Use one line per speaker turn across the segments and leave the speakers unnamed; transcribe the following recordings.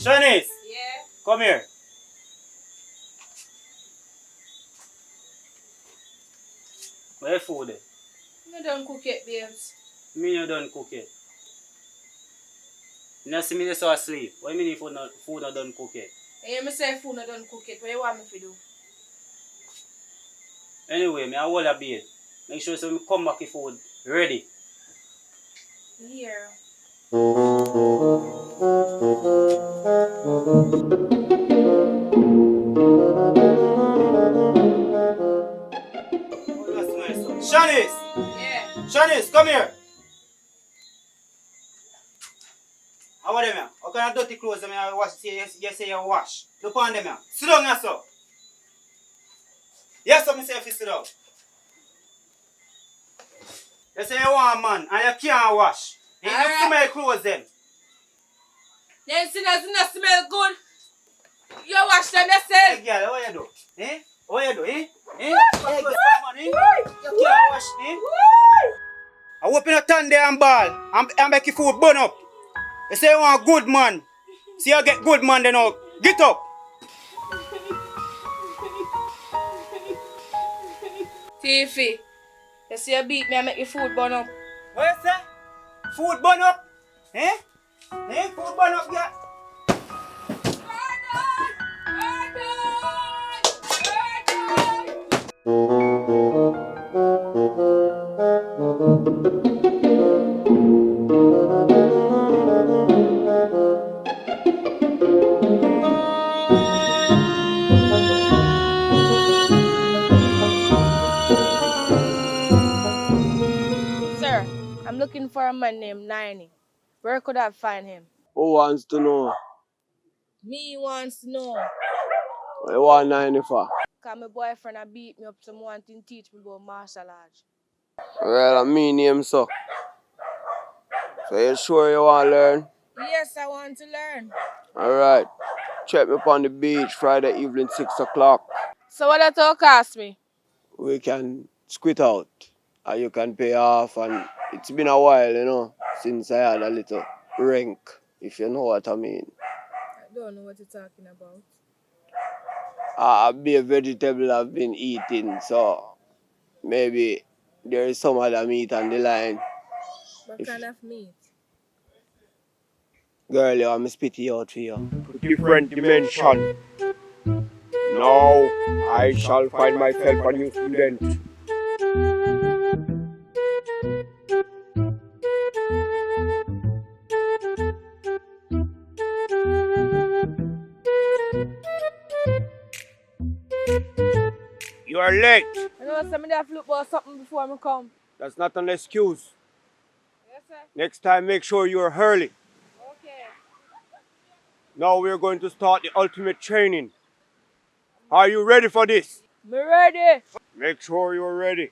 Shanice,
Yeah.
come here. Where food?
You done cook it, babes.
Me you done cook it. You not see me so asleep. What you mean food not done cook it?
And you say food not done cook it. What you want me to do?
Anyway, me I hold a bait. Make sure so me come back if food ready.
Here.
Oh, that's nice one. Shanice!
Yeah.
Shanice, come here. How are them here? How can I dirty clothes them here wash? You say you wash. Look on them here. Sit down here, sir. Yes, sir, me say if you sit down. You say you want a man and you can't wash. You
Alright.
look to my clothes then.
Then see that not smell good. You wash them yourself.
Hey girl, what you do? Eh? What you do? Eh? Eh? Hey girl, man, eh? You can't wash, eh? I open your turn there and ball. And make your food burn up. You say you want a good man. See you get good man then now. Get up.
Tiffy, you see you beat me and make your food burn up.
What you say? Food burn up? Eh? Eh? Food burn up, girl.
Sir, I'm looking for a man named Niney. Where could I find him?
Who wants to know?
Me wants to know.
What you want 90 for?
Cause my boyfriend a beat me up to wanting to teach me about martial arts.
Well, I mean him so. So you sure you want to learn?
Yes, I want to learn.
Alright. Check me upon the beach Friday evening 6 o'clock.
So what that all cost me?
We can squint out. And you can pay off, and it's been a while, you know, since I had a little rank, if you know what I mean.
I don't know what you're talking about.
A bare vegetable I've been eating, so maybe there is some other meat on the line.
What kind of meat?
Girl, you want me spit it out for you. Different dimension. Now I shall find myself a new student. You are late.
I know somebody have to look about something before I come.
That's not an excuse.
Yes, sir.
Next time, make sure you are early.
Okay.
Now we're going to start the ultimate training. Are you ready for this?
Me ready.
Make sure you're ready.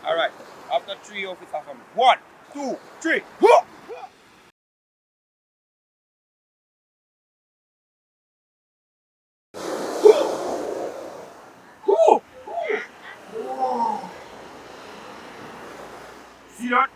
All right. After 3 officers from 1, 2, 3. Huh! See that?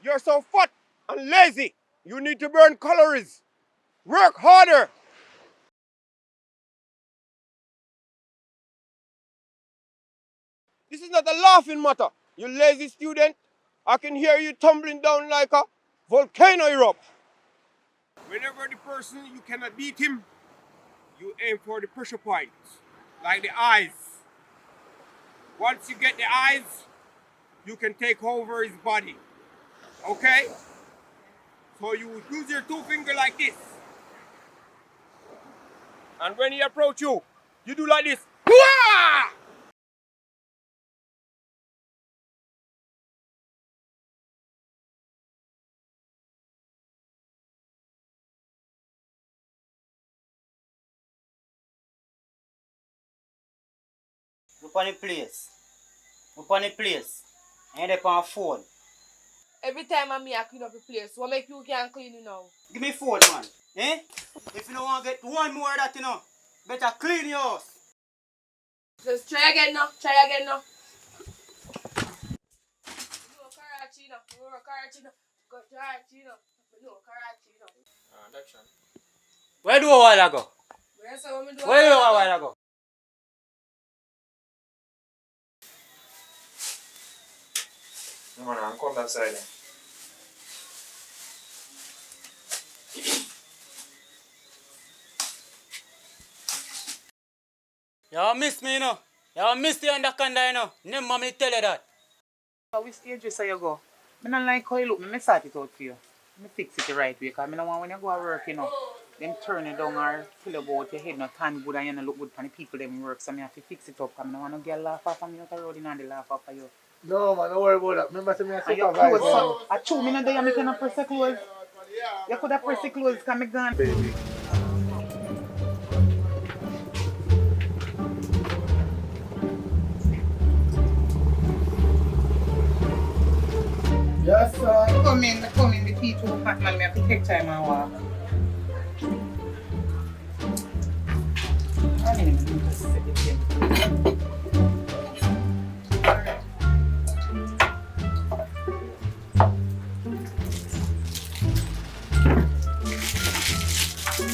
You're so fat and lazy. You need to burn calories. Work harder. This is not a laughing matter. You lazy student. I can hear you tumbling down like a volcano erupt.
Whenever the person you cannot beat him, you aim for the pressure point, like the eyes. Once you get the eyes, you can take over his body. Okay? So you would use your two fingers like this. And when he approach you, you do like this. Wah!
Look on the place. Look on the place. Ain't up on phone.
Every time I me I clean up the place, what make you can't clean it now?
Give me phone, man. Eh? If you don't want to get one more of that, better clean your house.
Just try again now. Try again now. No Karachi now. No Karachi now. Go Karachi now. No Karachi now.
Action.
Where do a while ago?
Where say what me do?
Where you a while ago?
No man, I'm come that side.
You miss me, You miss the underconda, Never me tell you that.
Which stage say you go? I don't like how you look. I sort it out for you. I fix it the right way. Because I don't want when you go to work, them turn you down or fill about your head not tan good and you don't look good for the people them work. So I have to fix it up. Because I don't want to get a laugh off of me out the road and they laugh off of you.
No man, don't worry about that. Remember to me I
And your
supervise.
clothes, I 2 minutes there, I cannot press the clothes. You could have pressed the clothes because I'm gone.
Baby. Yes, sir.
Come in, the feet too hot, man. I have to take time and walk. I didn't even need to set it in.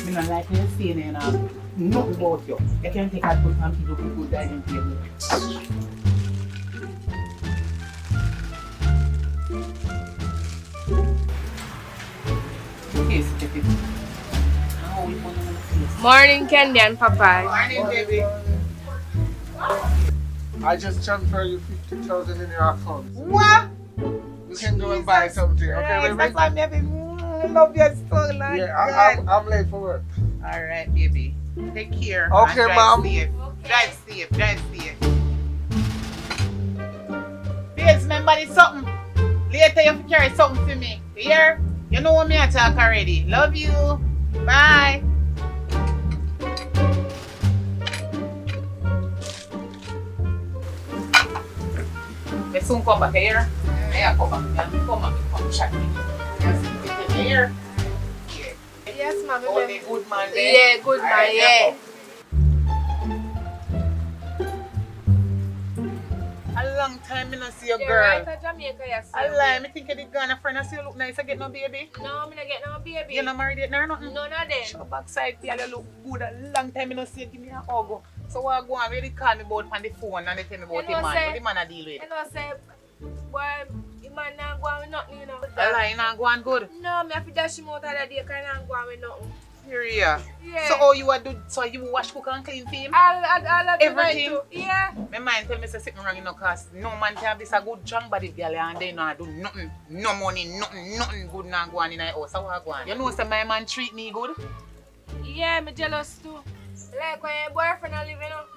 I don't like you saying nothing about you. You can take out good from people who good dining table.
Morning, Candy and Papa.
Morning, baby.
I just transfer you 50,000 in your account.
What?
You can go and buy something, okay,
Yes,
baby?
that's why baby. I love your soul, Lord.
Yeah, I'm late for work.
All right, baby. Take care.
Okay,
and
ma'am.
Drive safe. Drive safe. Babes, remember this something. Later you have to carry something for me. You hear? You know what me I talk already. Love you. Bye. I soon come back here. Yeah, come back. Come chat me. Yes, you here.
Yes, ma'am.
Only good man there.
Yeah, good man, yeah.
A long time I not see your
You're
girl.
right at Jamaica, yes.
I lie, me think you did gone a friend and see you look nice. I get no baby.
No, I'm not get no baby.
You not married yet, no nothing.
None of them.
Show backside, you look good. A long time I not see you. Give me a hug. So what go on? Where they call me about on the phone and they tell me about the man. What the man I deal with?
You know, say, boy, the man not go on with nothing,
I lie, you not go on good.
No, me have to dash him out of the day because he not go on with nothing.
Here,
Yeah.
So all you a do? So you wash, cook and clean for him?
I'll
Everything?
Yeah.
My mind tell me say something wrong, cause no man can have this a good strong body girl and they not do nothing, no money, nothing good not go on in the house. So what go on? You know say my man treat me good?
Yeah, me jealous too. Like when your boyfriend a living up.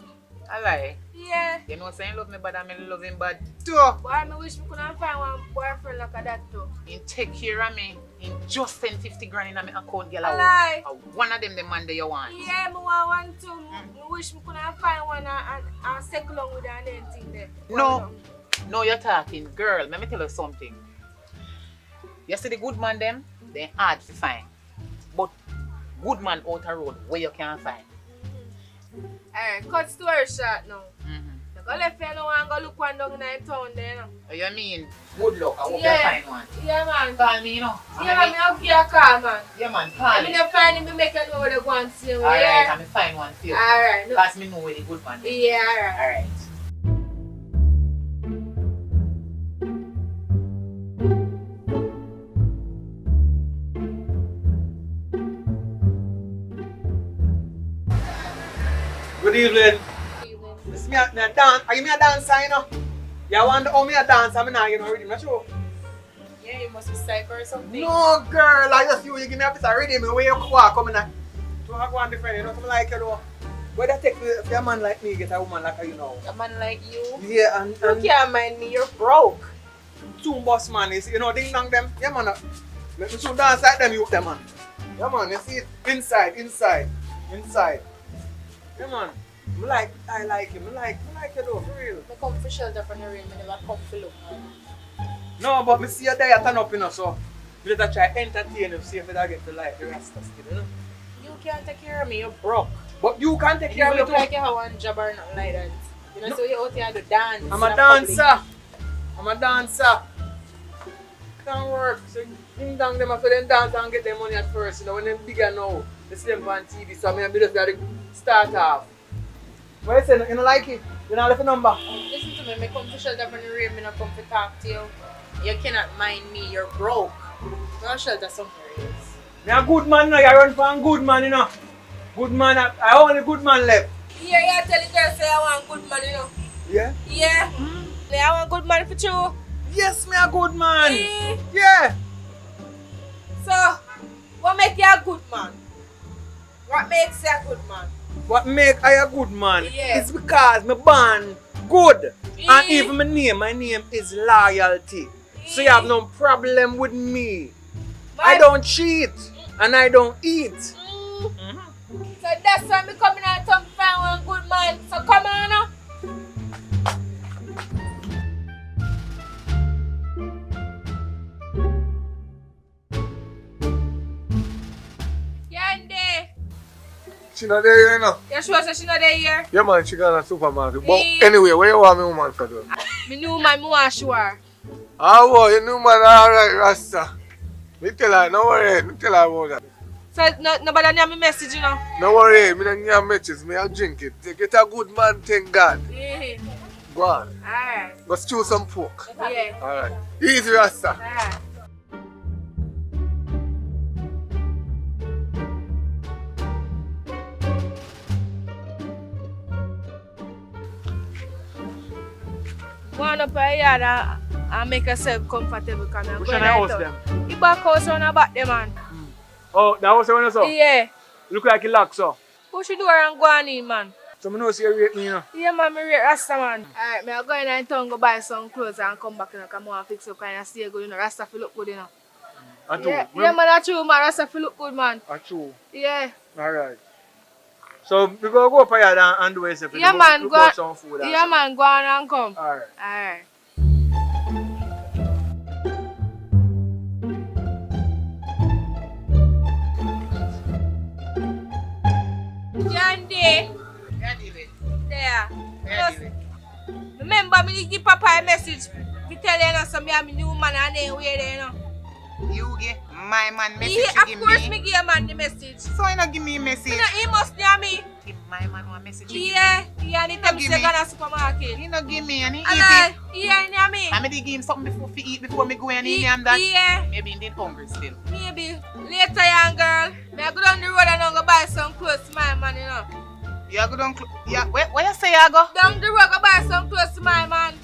I lie.
Yeah.
You know say you love me but I love him bad too.
Boy, I wish me couldn't find one boyfriend like that too.
He take care of me. He just send 50 grand in my account, girl.
I lie.
One of them the man that you want.
Yeah, me want one too. Me wish me couldn't find one and settle along with her and anything there.
No, you're talking. Girl, let me tell you something. You see the good man them, they hard to find. But good man out the road where you can find.
Alright, cut story short now.
Mm-hmm.
Go left you know and go look one down in the town there now.
Oh, you mean good luck? I hope you
Yeah.
find one.
Yeah, man.
Call me, you know.
Yeah, man, me have to your call, man.
Yeah, man,
I
call
mean,
me.
you find him, me make you know where they go and see him.
Alright,
Yeah.
I'm going to find one for you.
Alright. No.
Because me know where the good man is.
Yeah, alright.
Alright.
Good evening.
Evening.
This me a dance. I give me a dance, you know. You wonder how me a dance, I'm not, you know, rhythm, not sure.
Yeah, you must be psycho or something.
No, girl, I just you give me a piece of rhythm, the way you walk, come in. So I go on different, you know, something like you though. But that take for a man like me get a woman like you know.
A man like you?
Yeah, and
You can't mind me, you're broke.
two boss man is, you know, ding dong them. Yeah, man. Let me show dance like them, you them, man. Yeah, man, you see it inside. Yeah, man. I like you. I like you though, for real.
I come for shelter from the rain, I never come for look, man.
No, but me see you there turn up, you know, so we just try entertain you, see if I get to like the rest of it, you know.
You can't take care of me, you're broke.
But you can take
You
care of me
look
too.
like you have one job or nothing like that. You know,
No.
so you're out here to dance.
I'm
in
a
public.
dancer. Can't work. So ding dong them after them dance and get their money at first. You know, when them bigger now, they see them on TV, so I just gotta start off. What you say? You don't like it? You don't have a number?
Listen to me, I come for shelter from the rain, I come to talk to you. You cannot mind me, you're broke. Go shelter somewhere else.
Me a good man now, you run for a good man, you know. Good man, I only good man left.
Yeah, you tell the girl say I want good man, you know.
Yeah?
Yeah. I want good man for you.
Yes, me a good man.
Eh.
Yeah.
So, what make you a good man? What makes you a good man?
What make I a good man?
Yeah.
It's because me born good.
Yeah.
And even my name is loyalty. So you have no problem with me. I don't cheat and I don't eat.
So that's why me coming out to find one good man. So come on now. Yande.
She not there, you know.
You sure say she not there here?
Yeah, man, she gone to the supermarket. But
Yeah.
anyway, where you want me woman to do?
Me new man, me want sure.
Ah, boy, you know, man, alright, Rasta. Me tell her, no worry, me tell her about that.
So nobody need me message, you know?
No worry, me don't give her messages, me I'll drink it. They get a good man, thank God.
Yeah.
Go on.
Alright.
Go stew some pork.
Yeah.
Alright. Easy, Rasta.
Alright. Go on up here and make yourself comfortable, come here.
Which
Go
one
in
I house
there.
them?
The back house on the back there, man.
Oh, that was the one you saw?
Yeah.
Look like it locked, so.
Push the door and go on in, man.
So me know see you rate me, you know.
Yeah, man, me rate Rasta, man. Alright, me I go in town, go buy some clothes and come back, you know, come on, fix up, kind of stay good, you know. Rasta feel look good, you know.
And
Yeah, yeah, man, that's true, man. Rasta feel look good, man.
true.
Yeah.
Alright. So we go up here and do something.
Yeah, man, go on.
some food.
Yeah, man, go on and come.
Alright.
Alright. Yandy. There. Just remember me give Papa a message. Me tell you now, so me have a new man and then where there, you know.
You give my man message
Yeah,
you
of
give
course
me.
me give a man the message.
So you not give me a message.
You know, he must hear me.
Give my man one message. you
Yeah, yeah, anytime
give
say
me.
go to supermarket.
He not give me and he eat
And
it.
yeah, near me.
I mean, give him something before he eat before me go and eat
He-
him that.
Yeah,
Maybe he didn't hungry still.
maybe. Later, young girl. Me I go down the road and I'm go buy some clothes to my man, you know.
You go down. Yeah, where you say you go?
Down the road, go buy some clothes to my man.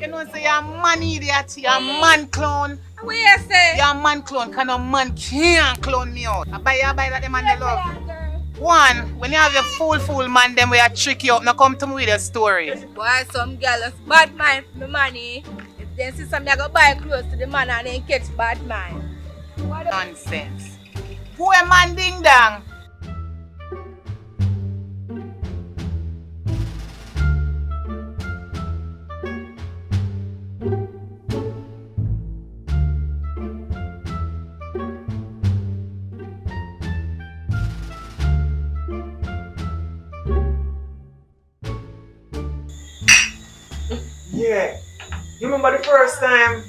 You know, say you're a man idiot, you're a man clone.
What you say?
You're a man clone, because no man can't clone me out. I buy that the man they
Later,
love.
young girl.
One, when you have your fool man, them where you trick you up, now come to me with a story.
Boy, some girl is bad mind for me money. If they see something, I go buy clothes to the man and then catch bad mind. What the-
Nonsense. Who a man ding dong?
Yeah. You remember the first time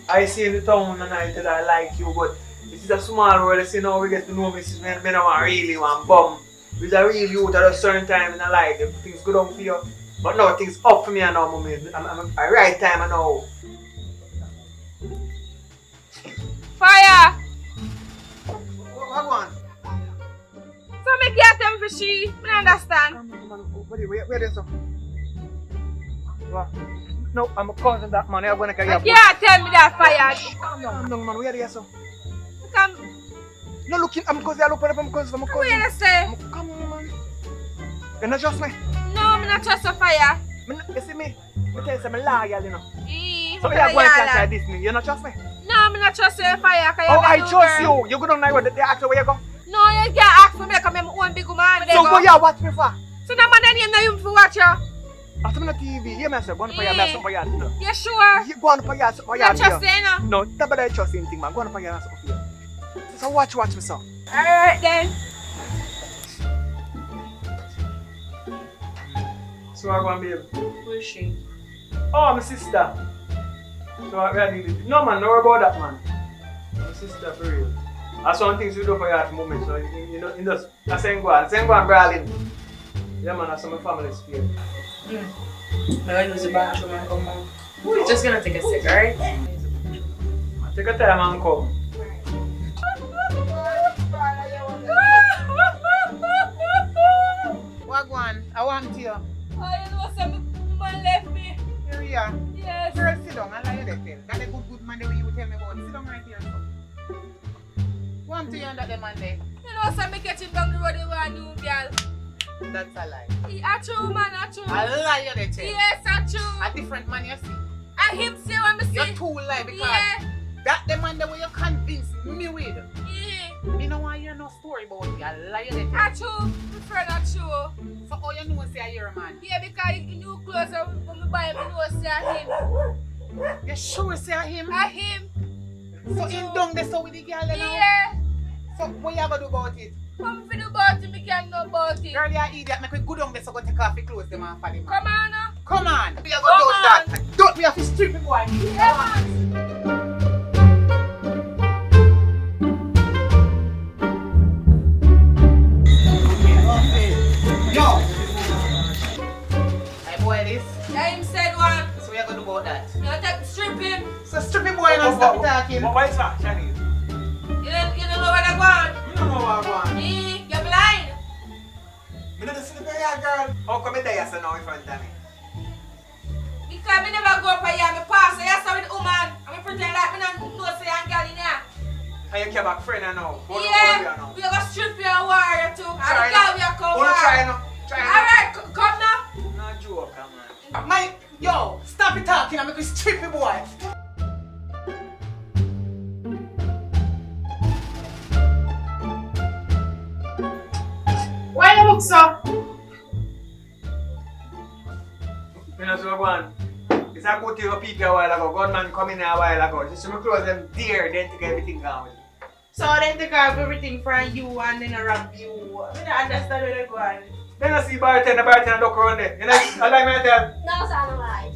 I see in the town and I tell her I like you, but this is a small world, you know, we get to know me since me don't want really want bum. With a real youth at a certain time in a life, if things go down for you. But now things up for me and now, mommy. I'm at right time and now.
Fire!
What one?
So me get them for she. I don't understand.
Where is it? What? No, I'm a cousin that man. I'm gonna carry
You can't tell me that fire.
Calm down, man. Where is it?
Come.
No, look, I'm cousin. I look for them cousin. I'm a
What
cousin.
you say?
Come on, man. You not trust me?
No, I'm not trust the fire.
You see me? I tell you, I'm loyal, you know. So
So
you're going to try this me. You not trust me?
No, I'm not trust the fire.
Oh, I trust you. You go down there. They ask you where you go.
No, you can't ask for me because I'm one big man.
So go here, watch me for.
So the man name na you for watch you.
After me on TV, you me say go on for your me something for you.
You sure?
You go on for your something for
You
you.
trust me, no?
No, that better trust anything, man. Go on for your something for you. So watch me, son.
Alright then.
So I go and babe.
Who is she?
Oh, my sister. So I really no man, no worry about that man. My sister for real. That's one thing we do for you at the moment. So you know, in this, I say go and brawling. Yeah man, that's my family spirit.
I'm gonna use the bathroom and come back. We're just gonna take a cigarette.
Take a time and come. Wagwan, I want to you.
Oh, you know some man left me.
Here we are.
Yes.
Girl, sit down and lie there. That a good man the way you tell me about. Sit down right here. Want to you and that the man there.
You know some me catch him down the road with a new girl.
That's a lie.
A true man, a true.
A lie you tell.
Yes, a true.
A different man you see.
And him say what me see.
You're too lie because
Yeah.
that the man the way you convince me with.
Yeah.
Me no want hear no story about you. A lie you tell.
A true. My friend a true.
So all you know say you're a man.
Yeah, because he new clothes when me buy him, I know say a him.
You sure say him?
A him.
So in down there so with the girl you know?
Yeah.
So what you ever do about it?
Come for the about it, me can't know about it.
Girl, you idiot. Make we go down there so go take off your clothes them and for the man.
Come on now.
Come on. We are
Come
going to do
on.
that. Don't we have to strip it, boy.
Yeah, man.
Yo. Hey boy, this.
Yeah, him said one.
So we are going to do about that.
You take strip him.
So strip it, boy, and stop talking.
What is that, Chinese?
You don't know where they going.
You don't know what I want.
You're blind.
You don't see the girl. How come you there so now in front of me?
Because me never go up here, me pass. I saw with the woman. And me pretend like me don't know say I'm girl in here.
And you came back friend now.
Yeah, we are going to strip you and warrior too. And
Try
the girl
now.
we are come
Wanna try
back.
now? Try now.
Alright, come now.
No joke, man. Mike, yo, stop it talking and make me strip it, boy.
Why you look so?
You know, so one. It's a good thing for people a while ago. Gunman come in a while ago. Just so me close them there, then take everything down.
So then take off everything from you and then I rob you. I don't understand where they're going.
Then I see bartender duck around there. You know, I lie me a tell.
No, it's not a lie.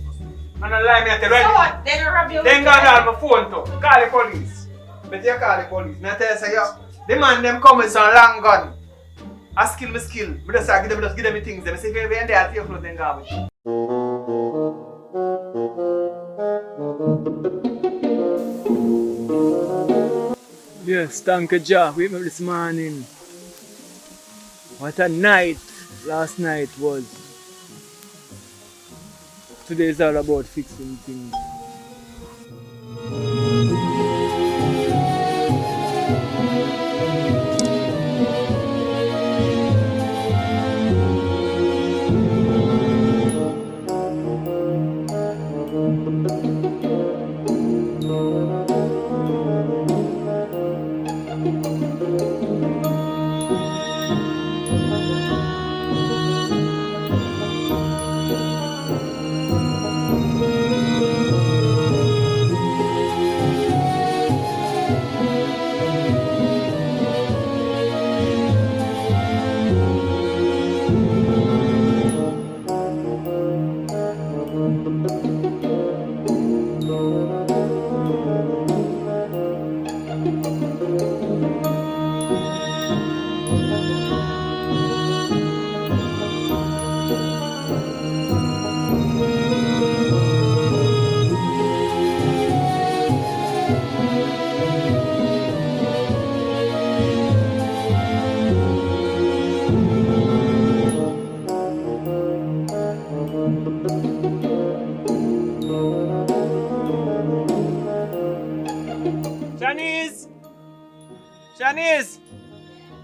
And I lie me a tell,
So
right?
what? Then I rob you.
Then go down my phone too. Call the police. But you call the police. Me I tell you, say, yo, the man them come with some long gun. I skill me skill. Me just say, give them me things. Them say, if you in there, I'll take your clothes and garbage. Yes, thank you, Jah. We met this morning. What a night last night was. Today is all about fixing things.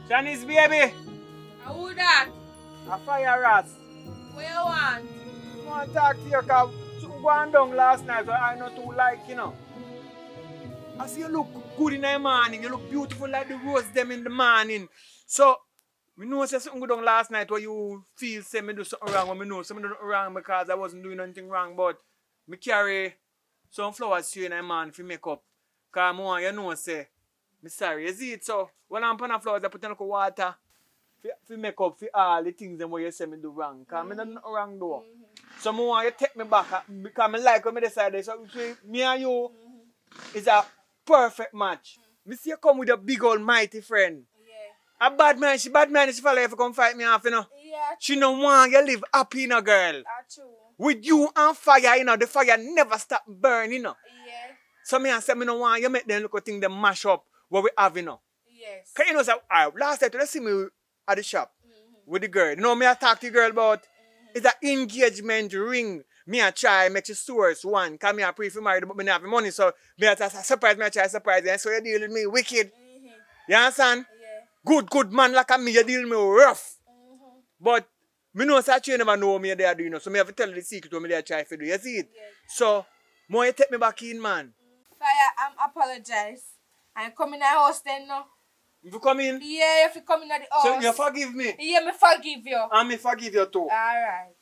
Shanice baby.
Who that?
A fire ras.
What you want?
I want to talk to you because you went down last night, so I not too like, you know. I see you look good in the morning. You look beautiful like the rose them in the morning. So, we know say something good on last night where you feel say me do something wrong. When me know something do something wrong because I wasn't doing anything wrong. But me carry some flowers to you in the morning for make up. Because I want you know say, me sorry. You see it? So, when I'm putting flowers, I put in water for make up for all the things them where you say me do wrong. Because me do nothing wrong though. So, I want you to take me back because I like when I decided. So, me and you is a perfect match. Me see you come with a big old mighty friend.
Yeah.
A bad man, she follow you to come fight me off, you know.
Yeah.
She no want you live happy, you know, girl.
True.
With you and fire, you know, the fire never stop burning, you know.
Yeah.
So me and say me no want you make them look at things them mash up what we have, you know.
Yes.
Cause you know, say, last night you see me at the shop with the girl. You know me I talk to the girl about it's an engagement ring. Me I try make you source one. Cause me I pray for married but me not have the money. So me I surprise me I try surprise you. So you deal with me wicked. You understand?
Yeah.
Good man like me, you deal with me rough. But me know that you never know me there do, you know. So me have to tell you the secret what me there try to do. You see it?
Yes.
So more you take me back in, man.
Fire, I'm apologize. I'm coming in the house then now.
If you come in,
Yeah, if you come in the house.
so you forgive me.
Yeah, me forgive you.
And me forgive you too.
Alright.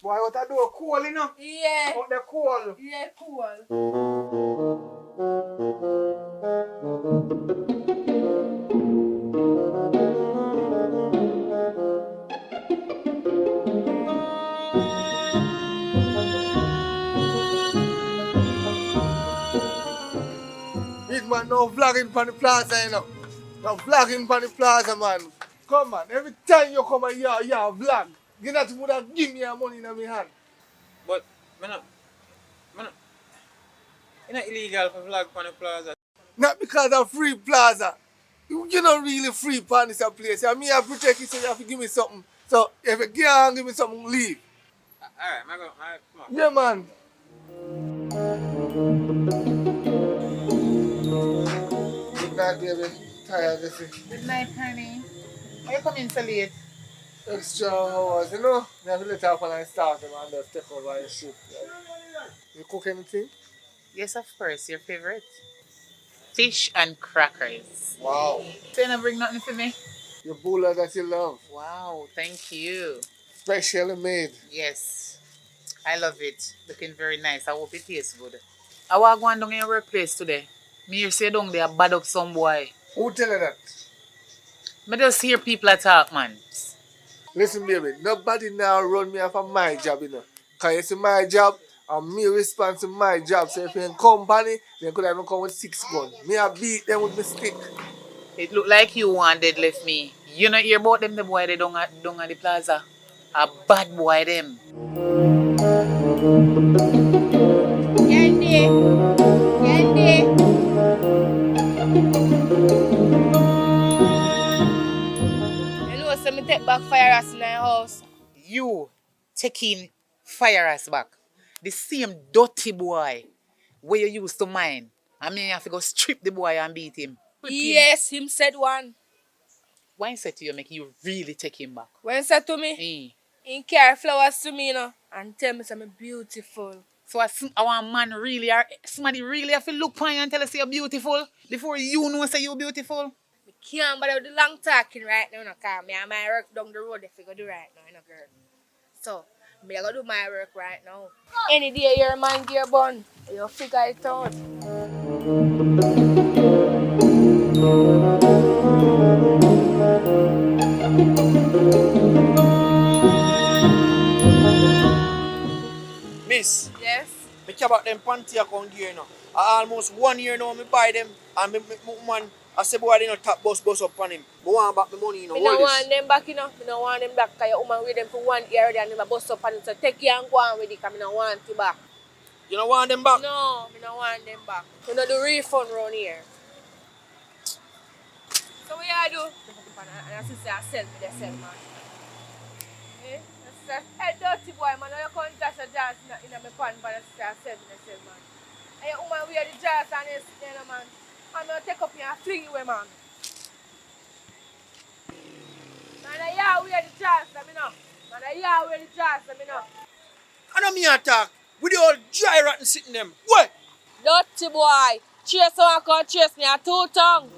Boy, what I do cool, you know?
Yeah.
Out there cool.
Yeah, cool.
Big man, no vlogging on the plaza, you know. No vlogging on the plaza, man. Come on, every time you come here, you vlog. You not would have give me your money in my hand.
But, man, it's not illegal for vlog on the plaza.
Not because of free plaza. You're not really free on this place. I mean, I protect you, so you have to give me something. So, if you can't give me something, leave.
Alright, come on.
Yeah, man. Good night, baby. Tired, this is
Good night, honey. Why you coming so late?
extra hours, you know? I have to let off when I start them and just take over your shift. You cook anything?
Yes, of course. Your favorite? Fish and crackers.
Wow.
So you not bring nothing for me?
Your bula that you love.
Wow, thank you.
Specially made.
Yes, I love it. Looking very nice. I hope it tastes good. I was going down in your workplace today. Me hear say down there bad up some boy.
Who tell you that?
Me just hear people talk, man.
Listen, baby, nobody now run me off of my job, you know. Because you see my job, and me respond to my job. So if you're in company, they could have come with 6 guns. Me I beat them with my stick.
It look like you one dead left me. You not hear about them the boy they down at the plaza? A bad boy them.
Candy. You know, so me take back fire ass in the house.
You taking fire ass back. The same dirty boy where you used to mine. I mean, you have to go strip the boy and beat him.
Yes, him said one.
Why said to you make you really take him back?
When he said to me, he carry flowers to me, you know, and tell me I'm beautiful.
So our man really, somebody really have to look upon you and tell us you're beautiful before you know say you're beautiful?
I can't bother with the long talking right now, because me and my work down the road if I go do right now, you know, girl. So, me I go do my work right now. Any day your man gear bun, you figure it out.
Miss,
Yes?
me care about them panty account here, you know. I almost 1 year now, me buy them, and me man, I say boy, they not tap bus up on him. But want back the money, you know.
Me don't want them back, you know. Me don't want them back, because your woman with them for 1 year already and never bust up on it. So take you and go on with it, because me don't want you back.
You don't want them back?
No, me don't want them back. You know the refund around here. So what you do? And I say I sell me the sell, man. Eh? I say, hey, dirty boy, man, you can't touch a jazz in my pan, but I say I sell me the sell, man. And your woman wear the jazz and you sit there, man. And I'll take up here and fling you away, man. a year where the chance, I know. Man, a year where the chance, I know.
I know me attack. With the old dry rotten sitting them. What?
Dirty boy. Chase one come chase me a two tongue.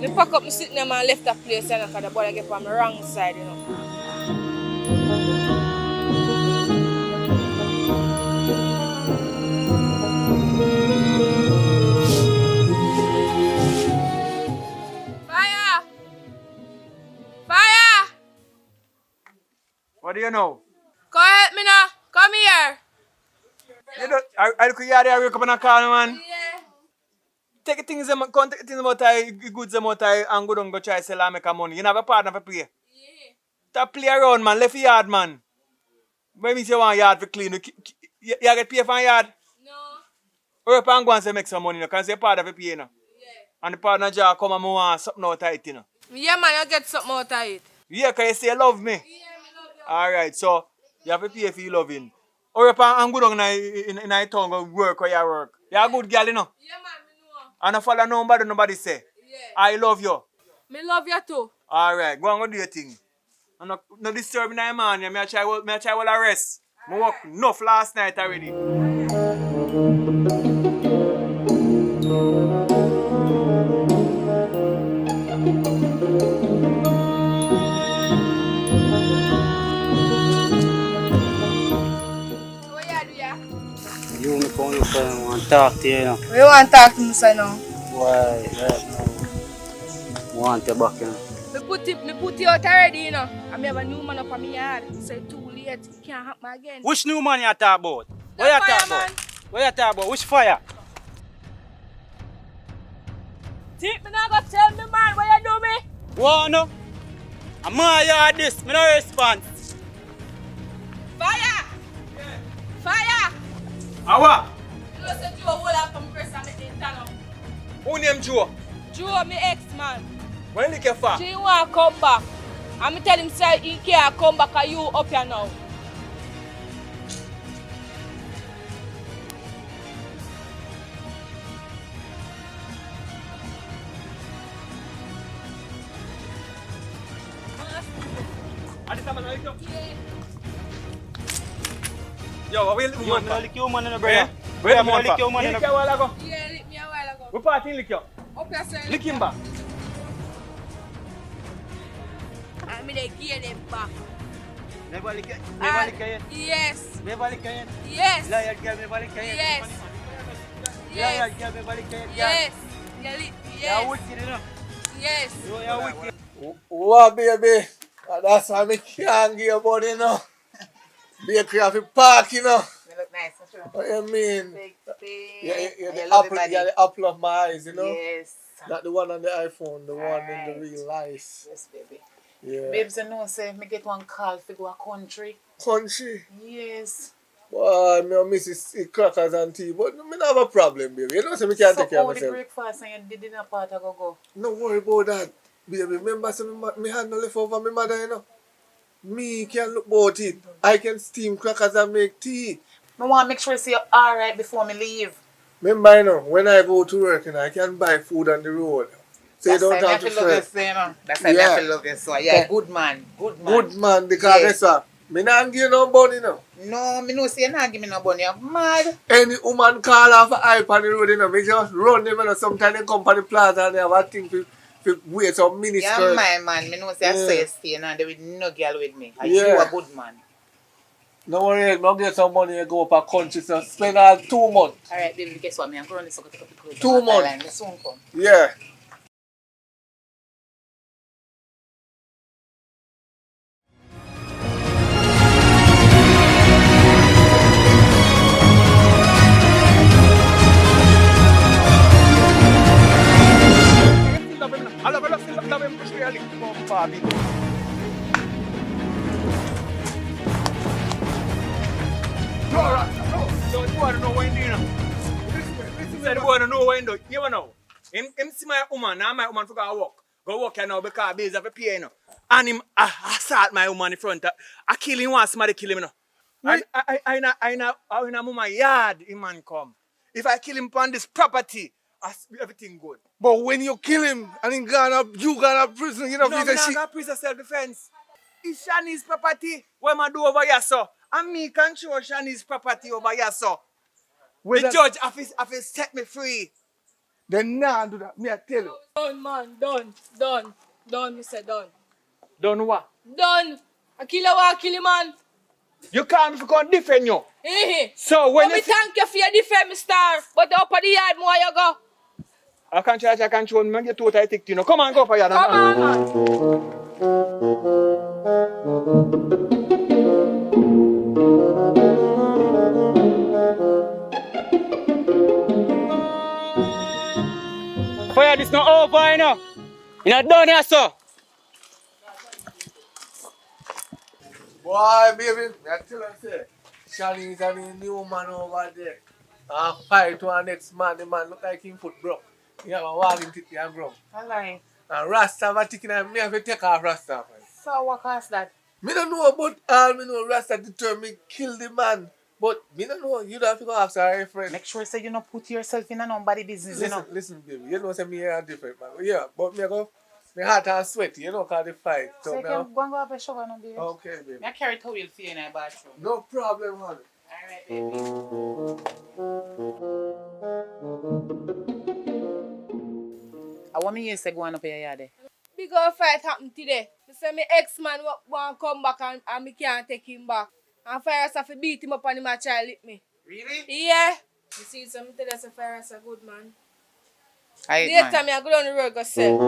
Me pack up me sitting there and left the place, you know, because the boy get on the wrong side, you know. Fire! Fire!
What do you know?
Come help me now. Come here.
You know, I look here, I wake up and I call man.
Yeah.
Take the things, come take the things about I, goods about I, and go down go try sell and make a money. You have a partner for play.
Yeah.
Stop play around, man. Left yard, man. When me say one yard for clean, you get paid for a yard?
No.
Or up and go and say make some money, you know, because you're part of the pay, you know.
Yeah.
And the partner job come and want something out of it, you know.
Yeah, man, you get something out of it.
Yeah, because you say you love me.
Yeah, me love you.
Alright, so you have to pay for your loving. Or up and go down in a town go work where you work. You're a good girl, you know.
Yeah, man, me know.
And I follow nobody say.
Yeah.
I love you.
Me love you too.
Alright, go and go do your thing. And no disturb me now, man. I try to rest. I work enough last night already.
What you do, yeah?
You me come look for him and talk to you, you know.
What you want to talk to me, sir, now?
Why, right now, I want you back, you know.
Me put you out already, you know. And me have a new man up on me yard. So it's too late. It can't happen again.
Which new man you talk about?
The
What you
fire,
talk
man.
about? What you talk about? Which fire?
Think me not gonna tell me, man, what you do me?
What no? I'm my yard this, me no response.
Fire! Fire!
Awa,
You know, say Joe hold up from press and make it turn up.
who name Joe?
Joe, me ex, man.
When you look for?
She want to come back. And me tell him, say, he can't come back and you up here now.
Yo, what will you
You
want?
me lick you man in the
Eh?
brain.
Where
Yeah,
the
me
man
lick
for?
you man
He
in
lick
the
you a while ago.
Yeah, lick me a while ago.
What part he lick you?
Up here, sir.
Lick him back.
I mean, they give them back.
Never lick you.
Ah,
Never lick you.
yes.
Never lick you.
Yes.
Liar girl, never lick you.
Yes.
Liar
Yes.
girl, never lick you.
Yes. You lick.
You're
Yes.
wicked, you know.
Yes.
You're wicked.
What, baby? That's why I can't give you money, you know. Bakery have a park, you know.
You look nice, for sure.
What you mean?
Sexy.
You're
And
the
you love
apple,
it,
you're
buddy.
the apple of my eyes, you know.
Yes.
Not the one on the iPhone, the one in
Alright.
the real life.
Yes, baby.
Yeah.
Babes, you know, say, me get one call to go a country.
Country.
Yes.
Boy, me miss it crackers and tea, but me not have a problem, baby. You know, so me can't take care of
So, how the
myself.
breakfast and you did dinner part I go?
No worry about that, baby. Remember, so me had no left over my mother, you know. Me can look about it. I can steam crackers and make tea.
I want to make sure you say you're alright before me leave.
Remember, you know, when I go to work, you know, I can buy food on the road. So you don't have to
love you,
fret.
so, you know. That's why
Yeah.
I feel love you, so. Yeah, good man. Good man.
Good man, because
Yeah.
that's what. Me not give you no money, you know.
No, me no say you not give me no money. You're mad.
Any woman call off a hype on the road, you know, me just run them, you know. Sometimes they come on the plaza and they have a thing to wait some minutes.
You're my man. Me no say I
Yeah.
saw you stay and there with no girl with me. And
Yeah.
you a good man.
No worry, I'll get some money and go up a country, so spend all 2 months.
Alright, baby, guess what? Me I'm going to take up the clothes.
2 months.
Me soon come.
Yeah.
I love him, push me a little more far, big. No, so the boy don't know what he do, you know. Say the boy don't know what he do. You know. Him see my woman, now my woman forgot to walk. Go walk here now because bills have to pay, you know. And him assault my woman in front. I kill him once, somebody kill him, you know. And I in a woman yard, him man come. If I kill him on this property, everything good.
But when you kill him and you gone to prison, you know,
No, me not got prison self-defense. It's Shani's property. What am I do over here, so? And me control Shani's property over here, so. The judge have to set me free.
Then nah do that. Me I tell you.
Done, man. Done. Done. Done, me say done.
Done what?
Done. I kill him, man.
You can't go and defend you. So
When
when
me
you
thank you for your defense, me star. But up at the yard, more you go.
I control me get totally thick, you know. Come on, go for your
Come on, man.
Fire this not over, you know. You're not done here, sir.
Boy, baby, I tell you, say, Shani is a new man over there. And fight to our next man. The man look like him foot broke. He have a walking tick and ground.
I lie.
And Rasta have a tick and me have to take off Rasta.
So what cause that?
Me don't know about all me know Rasta determined kill the man. But me don't know, you don't have to go after our friend.
Make sure say you not put yourself in a nobody business, you know.
Listen, baby, you know say me are different, man. Yeah, but me go, my heart and sweaty, you know, cause the fight.
So you can go and go have a shower now, baby.
Okay, baby.
I carry towel for you in a bathroom.
No problem, honey.
Alright, baby. I want me to go on up here, yard.
Big old fight happened today. Me say my ex-man want come back and me can't take him back. And Ferris have to beat him up and him a try lick me.
Really?
Yeah. You see something tell us Ferris a good man.
Alright,
Later me I go down the road go sell.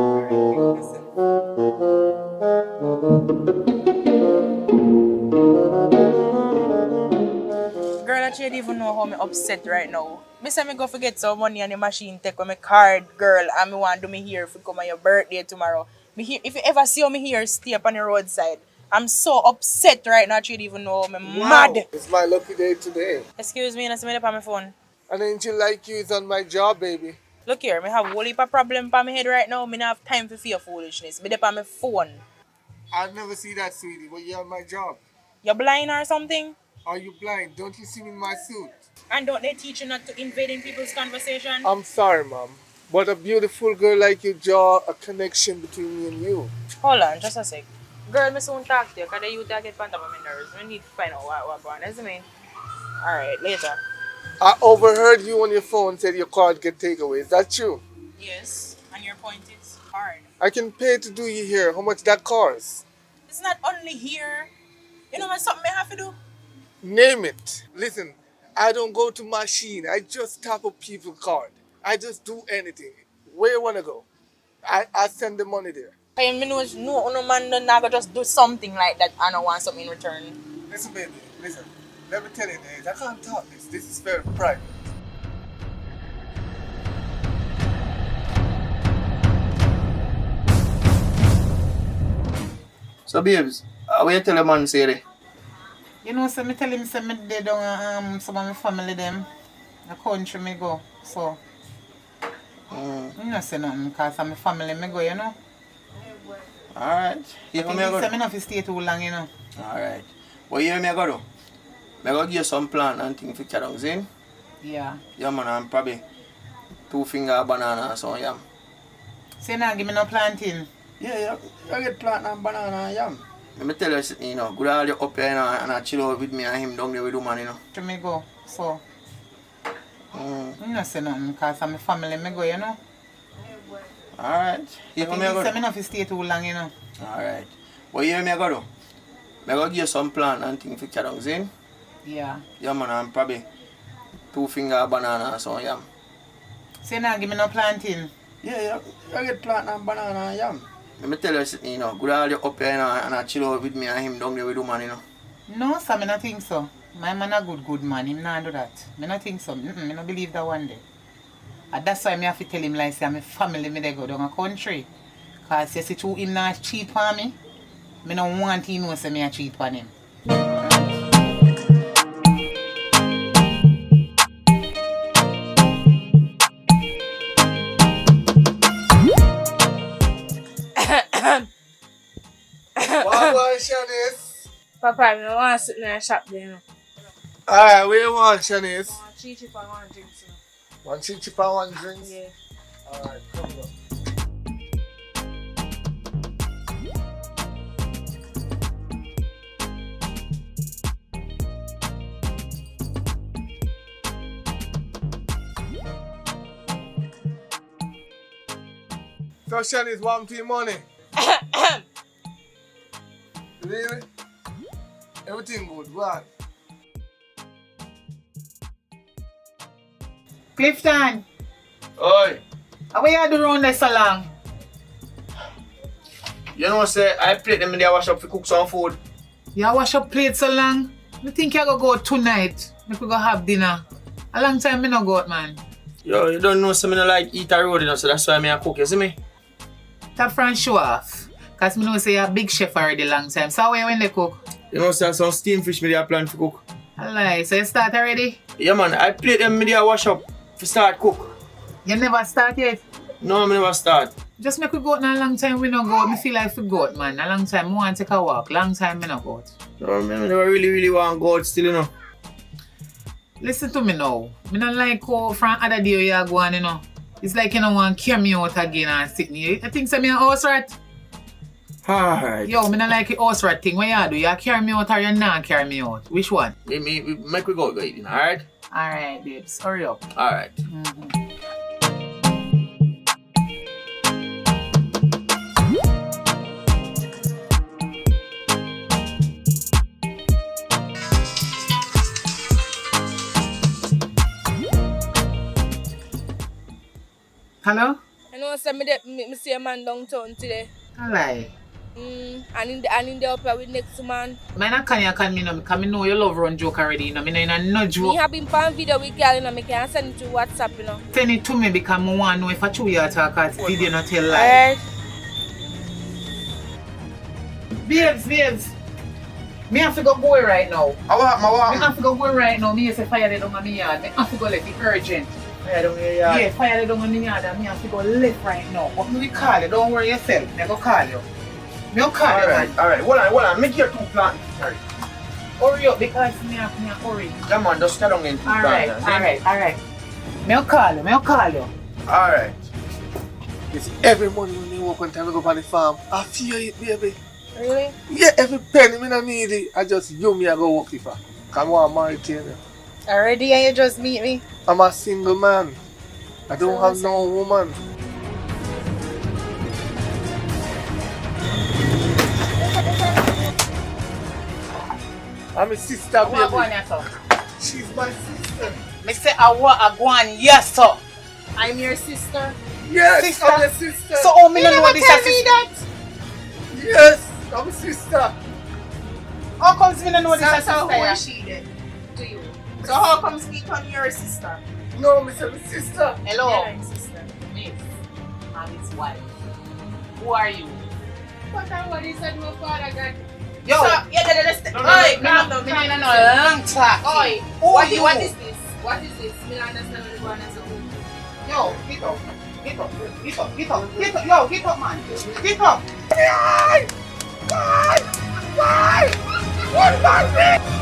Girl, I don't even know how me upset right now. Me say me go forget some money on the machine take with my card, girl, and me want do me here for come on your birthday tomorrow. Me here, if you ever see me here, stay up on the roadside. I'm so upset right now, I don't even know how me mad.
It's my lucky day today.
Excuse me, I see me up on my phone.
An angel like you is on my job, baby.
Look here, me have a whole heap of problem on my head right now. Me don't have time for your foolishness. Me up on my phone.
I'll never see that, sweetie, but you're on my job.
You blind or something?
Are you blind? Don't you see me in my suit?
And don't they teach you not to invade in people's conversation?
I'm sorry, Mom. But a beautiful girl like you draw a connection between me and you.
Hold on, just a sec. Girl, me soon talk to you, because you talk get on top of my nerves. We need to find out what's going on, isn't it? Alright, later.
I overheard you on your phone said your card get takeaway. Is that true?
Yes, and your point is hard.
I can pay to do you here. How much that costs?
It's not only here. You know what something I have to do?
Name it. Listen, I don't go to machine. I just tap a people's card. I just do anything. Where you want to go? I send the money there.
I mean, no man don't never just do something like that and I want something in return.
Listen, baby. Listen. Let me tell you this. I can't talk this. This is very private.
So, babes, what you tell a man say there?
You know, so me tell him say me dey down some of my family them. The country me go. So you know say nothing because of my family me go, you know.
Alright.
You know, me say me not fi stay too long, you know.
Alright. What you hear me go do? Me go give you some plan and thing for carry in.
Yeah.
Yeah man, and probably 2 finger banana and so yam.
So you not give me no planting?
Yeah, you get plant and banana and yam. Let me tell you, you know, good all you up here, you know, and I chill out with me and him down there with the man, you know.
To me go, so. You know say nothing because of my family me go, you know.
Alright. You hear me go
say
do?
me not fi stay too long, you know.
Alright. What you hear me go do? Me go give you some plan and thing for carry in.
Yeah.
Yeah man, and probably 2 finger banana and so yam.
So you not give me no planting?
Yeah, you get plant and banana and yam. Let me tell you, know, good all you up here, you know, and I chill out with me and him down there with the man, you know.
No, sir, me not think so. My man a good man. Him not do that. Me not think so. Me not believe that one day. And that's why me have to tell him like say my family me they go down a country. Cause you see through him not cheat on me. Me don't want him to know say me a cheat on him.
What Shanice?
Papa, I want to sit in the shop there, you know.
Alright, where you want, Shanice?
I want 3 chip and 1 drink, you know.
1 chip and 1 drink?
Yeah.
Alright, come on. So Shanice, want to your money? Really? Everything good, what?
Clifton,
Oi,
how you do round there so long?
you know say I plate them in there wash up to cook some food.
You wash up plate so long? I think you go tonight. We could go have dinner. A long time me no go out, man.
Yo, you don't know so me no like eat a road, you know, so that's why me a cook, you see me?
That friend show off. Cause me know say you're a big chef already long time. So where when they cook?
You know say some steamed fish me there plan to cook.
I lie. So you start already?
Yeah man, I plate them me there wash up to start cook.
You never start yet?
No, me never start.
Just make we go out now a long time we no go out. Me feel like we go out, man. A long time. I want to take a walk. Long time me no go out.
No, me never really want to go out still, you know.
Listen to me now. Me don't like how from other day you go on, you know. It's like you don't want to carry me out again and sit me. I think so me a house rat.
Alright.
Yo, me don't like the house rat thing. What you do? You carry me out or you not carry me out? Which one?
Make we go eating, alright?
Alright, babes. Hurry up.
Alright.
Hello?
I know say me see a man downtown today.
I lie.
And in the upper with next man.
Man, I can me no, because me know you love run joke already, you know. Me know no joke.
Me have been pan video with girl, you know, me can send it to WhatsApp, you know.
Send it to me because I want to know if I true you talk at video not tell lie.
Alright.
Babes. Me have to go right now. Me
I
have to go right now. Me say fire the down on me yard. Me have to go left. It's urgent.
Fire down here, yeah.
Yeah, fire the down on me yard and me have to go left right now. But me will call you. Don't worry yourself. Me go call you. Me will call you, man.
Alright, hold on, make your two plant. Sorry.
Hurry up because me have to hurry.
Yeah man, just cut down in two plants.
Alright. Me will call you.
Alright.
It's every morning when you walk on time I go on the farm. I feel it, baby.
Really?
Yeah, every penny me not need it. I just me I go work it for. Come on, married to you.
Already and you just meet me?
I'm a single man. I don't have no woman. I'm a sister, baby. She's my sister.
Me say I want a go on, yes sir. I'm your sister.
Yes,
Sister?
I'm a sister.
So how me no know this as
that?
Yes, I'm a sister.
How comes me no know this as
So who
sister?
is she then? To you. So how come speak on your sister?
No, me say my sister.
Hello.
Yeah, sister.
Miss. I'm his wife. Who are you?
But I what is that my father got?
Yo.
So, yeah,
No,
Oi,
no,
calm
me
down.
no long talk.
Oi,
Who
what
you?
is this? What is this? Me don't understand what you're going on.
Yo, get up. Yo, get up, man. Get up.
What about me?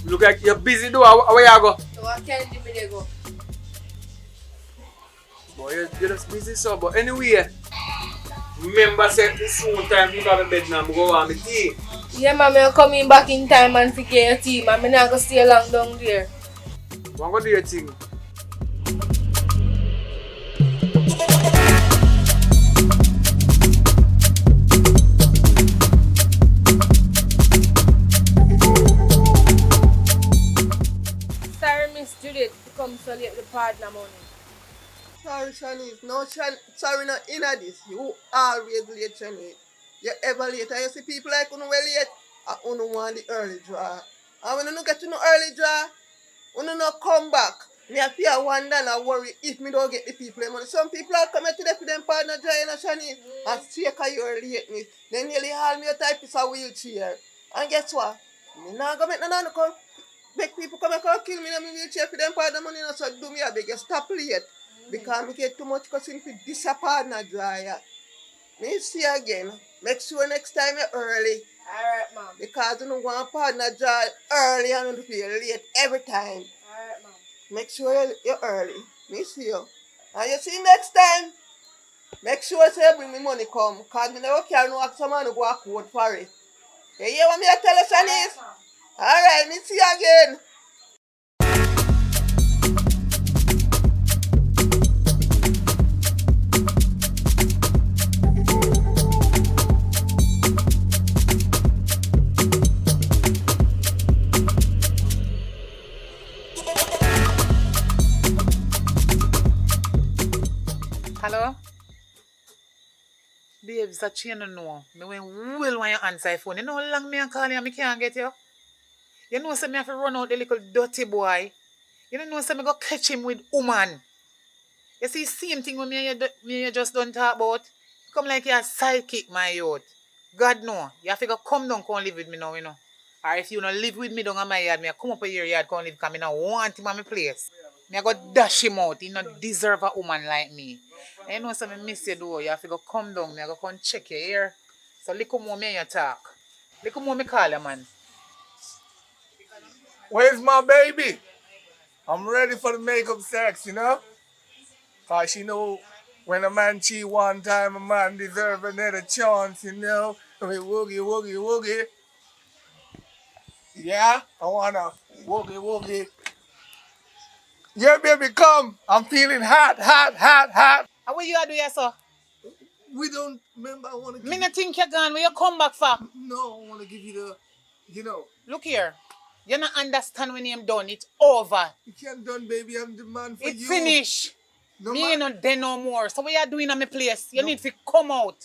Look like you're busy though. Where you go?
So what can you do me go?
Boy, you're just busy so. But anyway, remember say this soon time you have a bed now. Go on with tea.
Yeah, man, I'm coming back in time and take care of your team. I'm not going to stay long down there.
Want to do your thing?
Sorry, Miss Judith, to come so late with partner money.
Sorry, Shanice. No, sorry, not in this. You always late, Shanice. You ever late. And you see people like you well late, I only want the early draw. And when you get to no early draw, when you not come back, me I fear wonder and worry if me don't get the people money. Some people are coming to for them partner draw, you know, Shanice, and straight because you're lateness. Then nearly all me a type is a wheelchair. And guess what? Me not going to make no come. Make people come and kill me in my wheelchair for them partner money, so do me a beg you stop late. Because I get too much cousin for this partner dry. Me see again. Make sure next time you're early.
Alright, mom.
Because you don't want partner job early and you feel late every time.
Alright, mom.
Make sure you're early. Me see you. And you see next time, make sure you bring me money come. Because I never can know someone to go a quote for it. You hear what me I tell you, Shanice? Alright, me see you again.
Hello? Babes, I chain no know. Me went well when you answer phone. You know how long me and call you and me can't get you? You know say me have to run out the little dirty boy. You don't know say me go catch him with woman. You see same thing when me and you just don't talk about. Come like you're a sidekick, my youth. God no. You have to go come down come live with me now, you know. Or if you don't live with me down on my yard, me I come up in your yard come live because me don't want him at my place. Me I go dash him out. He don't deserve a woman like me. And you know so me miss you though. You have to go come down. Me I go come check you here. So look more me and you talk. Look more me call you, man.
Where's my baby? I'm ready for the makeup sex, you know? Cause she know when a man cheat one time, a man deserve another chance, you know? I mean, woogie, woogie, woogie. Yeah, I wanna woogie, woogie. Yeah, baby, come. I'm feeling hot, hot, hot, hot.
How will you do here, sir?
We don't remember. I wanna.
Me not think you're gone. Where you come back for?
No, I wanna give you the, you know.
Look here. You don't understand when I'm done. It's over.
You can't done, baby. I'm the man for you.
It's finished.
No,
me ain't not there no more. So what you doing at my place? You need to come out.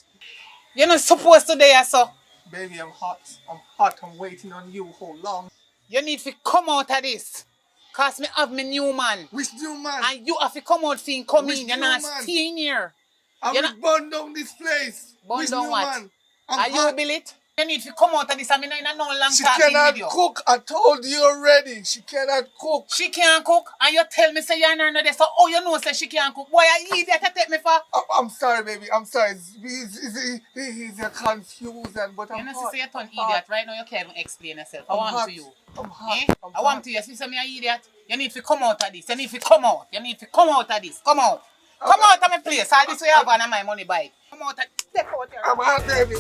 You're not supposed to there, so.
Baby, I'm hot. I'm hot. I'm waiting on you. Hold long.
You need to come out of this. Cause me have my new man.
Which new man?
And you have to come out and come
Which
in. You're
new
not
man?
staying here.
I will burn down this place.
Burn
Which
down
new
what?
man?
Are you build it? You need to come out of this. I mean, I know long
She
talking
cannot
video.
cook. I told you already. She cannot cook.
She can't cook, and you tell me say you're not there. So oh, you know say she can't cook. Boy, I idiot to take me for.
I'm sorry, baby. I'm sorry. He's a confusion, but I'm
you know,
hot.
say you're an idiot. Right now, you can't even explain yourself. I
I'm
want
hot.
to you.
I'm hot.
Eh? I want to you. You say me an idiot. You need to come out of this. You need to come out. You need to come out of this. Come out. Come out of my place. All this way I have and my money buy. Come out of step out here.
I'm hot, baby.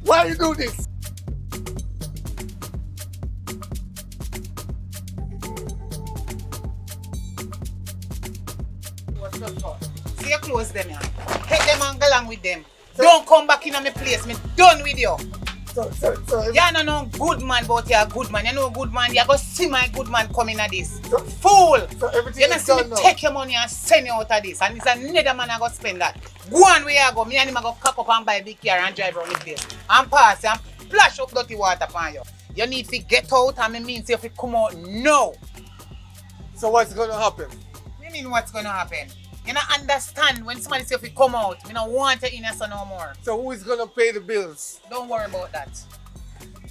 Why you do this?
See you close them here. Take them and go along with them. Don't come back in on my place. Me done with you.
So.
You're no good man, but you're a good man. You know good man. You're going to see my good man coming at this. Fool!
So everything
You know
is
see me
done now.
take your money and send you out of this. And it's another man I go spend that. Go on where you go. Me and him I go cock up and buy a big car and drive around the place. And pass and splash up dirty water upon you. You need to get out and me means if you come out now.
So what's gonna happen?
What do you mean what's going to happen? You don't understand when somebody say if you come out. Me don't want you in here so no more.
So who is gonna pay the bills?
Don't worry about that.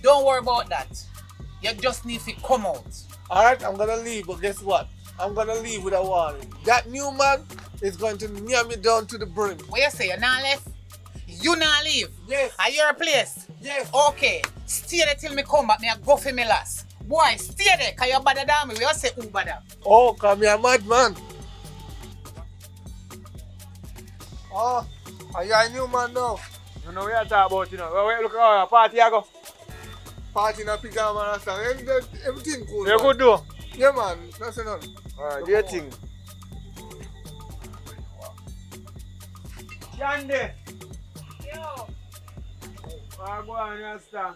Don't worry about that. You just need to come out.
Alright, I'm gonna leave, but guess what? I'm gonna leave with a warning. That new man is going to near me down to the brim.
What you say? You not left? You not leave?
Yes.
Are you a place?
Yes.
Okay. Stay there till me come back. Me I go for me last. Boy, stay there. Cause you better than me. We all say who better.
Oh, come here, madman. Oh, are you a new man now?
You know what you talk about, you know. Wait, look at party I go.
Party in a big man and stuff. Everything cool.
You
man.
good do?
Yeah, man. That's enough.
Alright, do your thing. Yandy.
Yo.
Go on, you understand?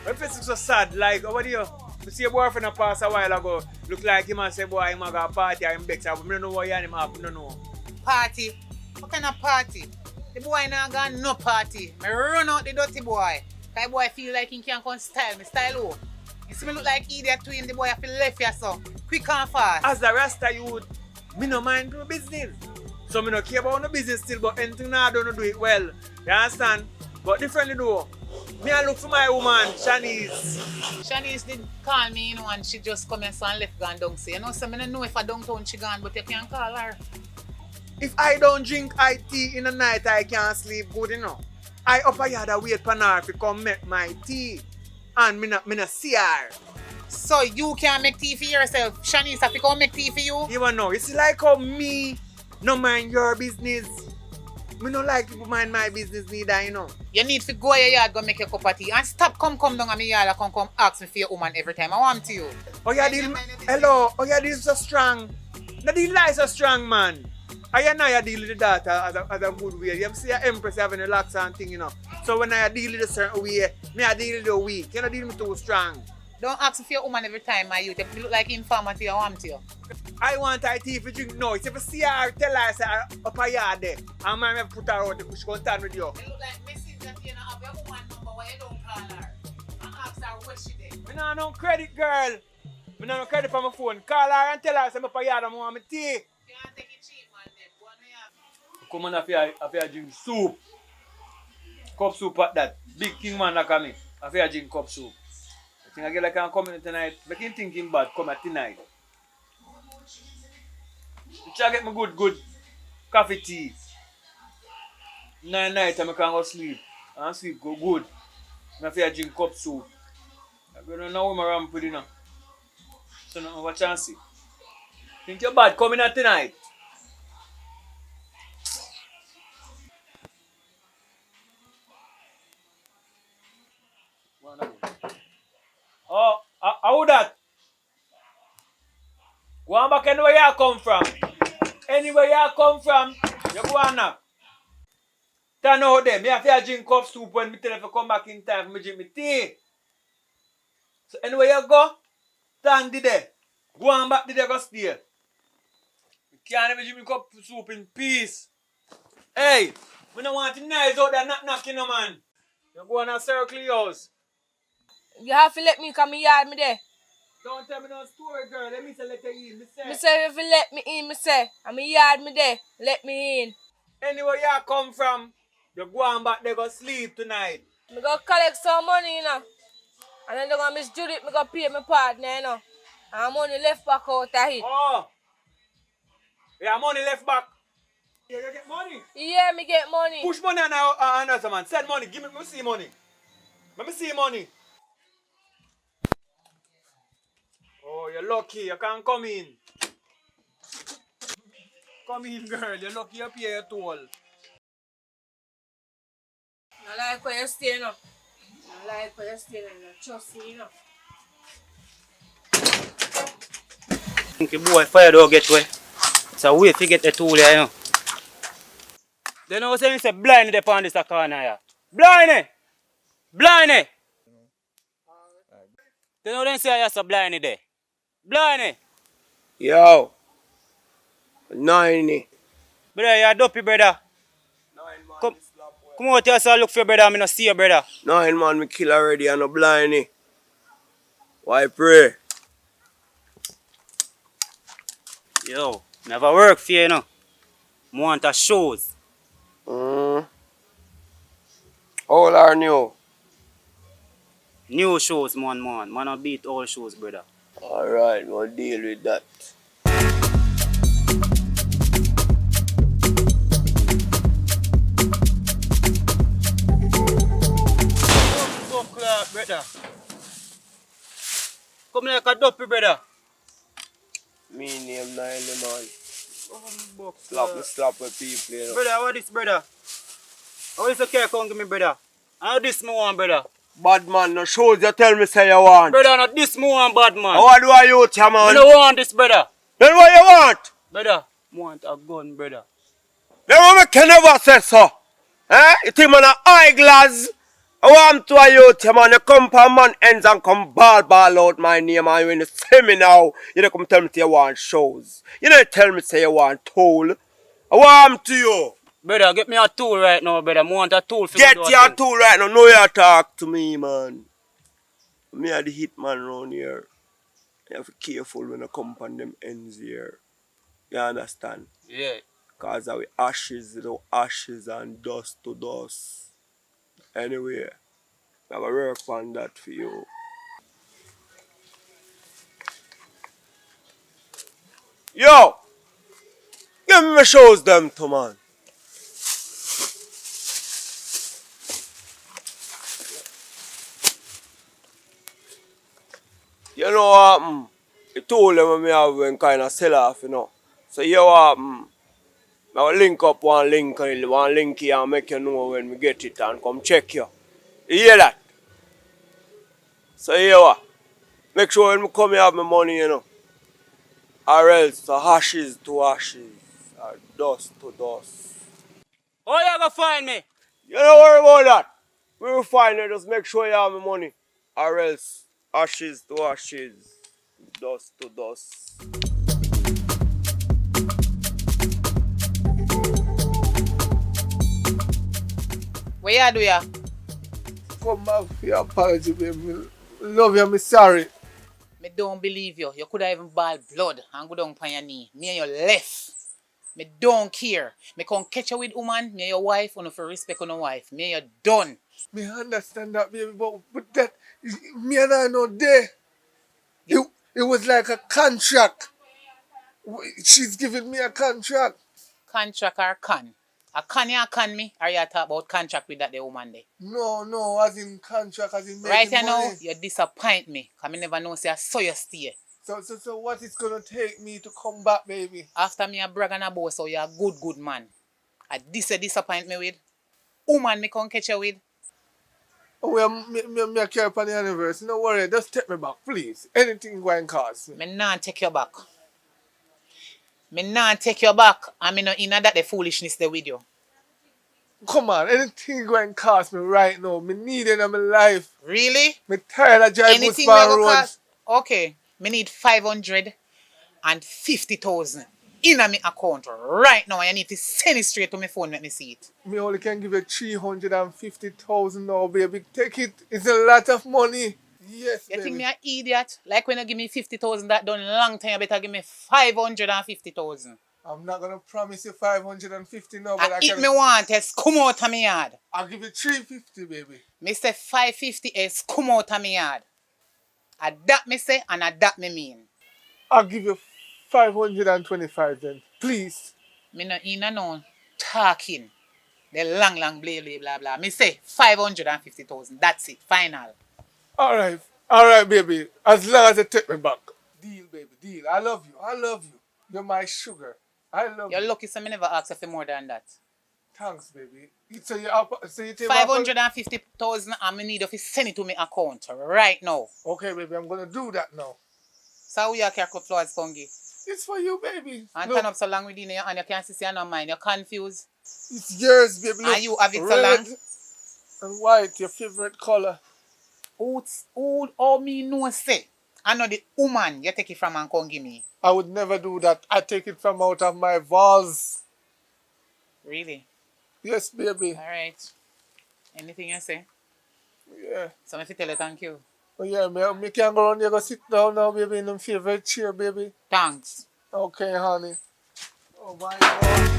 My face is so sad, like, over there. You see your boyfriend pass a while ago. Look like him and say, boy, him a got a party and him bex. But I don't know what you and him have, I don't know.
Party? What kind of party? The boy not got no party. Me run out the dirty boy. Cause the boy feel like he can't come style me. Style who? You see me look like idiot to him, the boy have to left here so. Quick and fast.
As a Rasta youth, me no mind do business. So me no care about no business still, but anything now I don't do it well. You understand? But differently though. Me I look for my woman, Shanice.
Shanice did call me, you know, and she just come and left gone down. So you know, so I don't know if I downtown she gone, but you can call her.
If I don't drink tea in the night, I can't sleep good enough. I up a yard wait for her to come make my tea. And me not see her.
So you can't make tea for yourself. Shanice have to come make tea for you.
You wanna know, it's like how me no mind your business. Me no like people mind my business neither, you know.
You need to go your yard go make your cup of tea and stop come down on my yard and come ask me for your woman every time I want to you.
Oh yeah, hello. Oh yeah, this is so strong. The deal is so strong, man. I know you deal with the daughter as a good way. You see your empress having a relax and thing, you know. So when I deal with a certain way, me I deal with the weak. You know, deal with me too strong.
Don't ask me for your woman every time, my youth. If you look like informer to you, I want to you.
I want her tea for drink now. If you see her, tell her say her up a yard there. And man, I put her out the push contact with you.
You look like messenger to you have your woman number why you don't call her. And ask her where she there.
Me no credit, girl. Me no credit for my phone. Call her and tell her say I'm up a yard and I want my tea.
You can't take it cheap, man. Then go on here.
Come on, I feel drink soup. Cup soup at that. Big king man like me. I feel drink cup soup. I think I get like I'm coming tonight. Make him thinking bad. Come at tonight. Try get me good coffee tea. 9 night and I can go sleep. And sleep go good. I feel drink cup soup. I don't know where my ramp put in. So no what chance. Think you're bad coming at tonight. Oh, how that? Go on back anywhere you come from. Anywhere you come from, you go on now. Turn out there. Me have to drink cup soup when me tell you to come back in time for me drink me tea. So anywhere you go, stand there. Go on back there, go stay. You can't even drink me cup soup in peace. Hey, we don't want to nice out there knocking no man. You go on a circle house.
You have to let me come in yard me there.
Don't tell me no story, girl. Let me say let you in.
Me say if you let me in, me say. I'm in yard me there. Let me in.
Anywhere you come from, you go on back there go sleep tonight.
Me go collect some money, you know. And then they gonna Miss Judith, me go pay my partner, you know. And money left back out of it.
Oh! Yeah, money left back. Yeah, you get money?
Yeah, me get money.
Push money on us, man. Send money. Give me, let me see money. Let me see money. Oh, you're lucky. You can't come in. Come in, girl. You're lucky you pay your toll.
I like where you stay, you know. I like where you stay, you know. Trust me, you know.
Think the boy fire don't get way. It's a way to get the tool here, you know. They know saying say blind there on this corner here. Blind! Blind! They know them say you're so blind there. Blind!
Yo. 90.
Brother, you're dopey, brother. Come out here so I look for your brother. I don't see your brother.
9 man me kill already and no blind. Why pray?
Yo, never work for you, you know. I want a shows.
All are new.
New shows, man. Man, I beat all shows, brother.
Alright, we'll deal with that.
Brother. Come like a dopey, brother.
Me name 90 man. Slap with people, you know.
Brother, what is brother? How is the care come to me, brother? How this me want, brother?
Bad man, no shows you tell me say you want.
Brother, not this me want, bad man.
What do I you, man?
I don't want this, brother.
Then what you want?
Brother, I want a gun, brother.
Then what me can never say so? Eh? You think man a eyeglass? I want to a youth, man. You come for man ends and come ball out my name and when you see me now, you don't come tell me say you want shows. You don't tell me say you want tool. I want to you.
Brother, get me a tool right now, brother. I want a tool for
get your tool right now. No you talk to me, man. Me are the hit man around here. You have to be careful when you come on them ends here. You understand?
Yeah.
Because of ashes to ashes and dust to dust. Anyway, I will work on that for you. Yo! Give me my shows them to man. You know what happened? He told them me have when kind of sell off, you know. So you know what happened? I will link up one link here and make you know when we get it and come check you. You hear that? So you know what? Make sure when we come here have my money, you know. Or else the ashes to ashes, or dust to dust.
Oh, you gonna find me?
You don't worry about that. We will find it, just make sure you have my money. Or else ashes to ashes, dust to dust.
What you do ya?
Come back for your apology, baby. Love you, me sorry.
Me don't believe you. You could have even ball blood and go down on your knee. Me and you left. Me don't care. Me come catch you with woman, me and your wife, and for respect on your wife. Me and you done.
Me understand that, baby, but that, me and I know there. It was like a contract. She's giving me a contract.
Contract or con? A con you con me? Or you talk about contract with that the woman there?
No, as in contract, as in making
Right
money.
now, you disappoint me. Because I never know say I saw you stay.
So what is gonna take me to come back, baby?
After me a brag and a boast, so you're a good man. I disappoint me with. Woman me come catch you with.
Oh, well, me care upon the anniversary. No worry, just take me back, please. Anything going cost me.
Me nah take you back. Me nah take you back. And me no in that the foolishness there with you.
Come on, anything going cost me right now. Me need it in my life.
Really?
Me tired of driving
Anything
Span
we go
Road.
cost? Okay. Me need 550,000 in my account right now. I need to send it straight to my phone. Let me see it.
Me only can give you 350,000 now, baby. Take it. It's a lot of money. Yes,
You
baby.
think me an idiot? Like when you give me 50,000 that done long time, you better give me 550,000.
I'm not gonna promise you 550 now, but I
If
can.
me want is come out of me yard.
I'll give you 350, baby.
Me say 550 is come out of me yard. A that me say and a that me mean.
I'll give you 525 then, please.
Me no in no talking. The long blah blah blah. Me say 550,000. That's it. Final.
All right, baby. As long as you take me back. Deal, baby, deal. I love you. You're my sugar. I love
You're
you.
lucky so me never ask you for more than that.
Thanks, baby. So you take
550,000 and me need you to send it to me account right now.
Okay, baby, I'm gonna do that now.
So we are careful flowers, Kongi.
It's for you, baby.
And
Look,
turn up so long with you and you can't see your mind. You're confused.
it's yours, baby. Look,
And you have it so
red
long.
and white, your favorite color.
All me know say. I know the woman you take it from and come give me.
I would never do that. I take it from out of my vase.
Really?
Yes, baby.
Alright. Anything you say?
Yeah.
So I tell you thank you.
Oh, yeah, me can go around there, go sit down now, baby, in your favorite chair, baby.
Thanks.
Okay, honey. Oh, my God.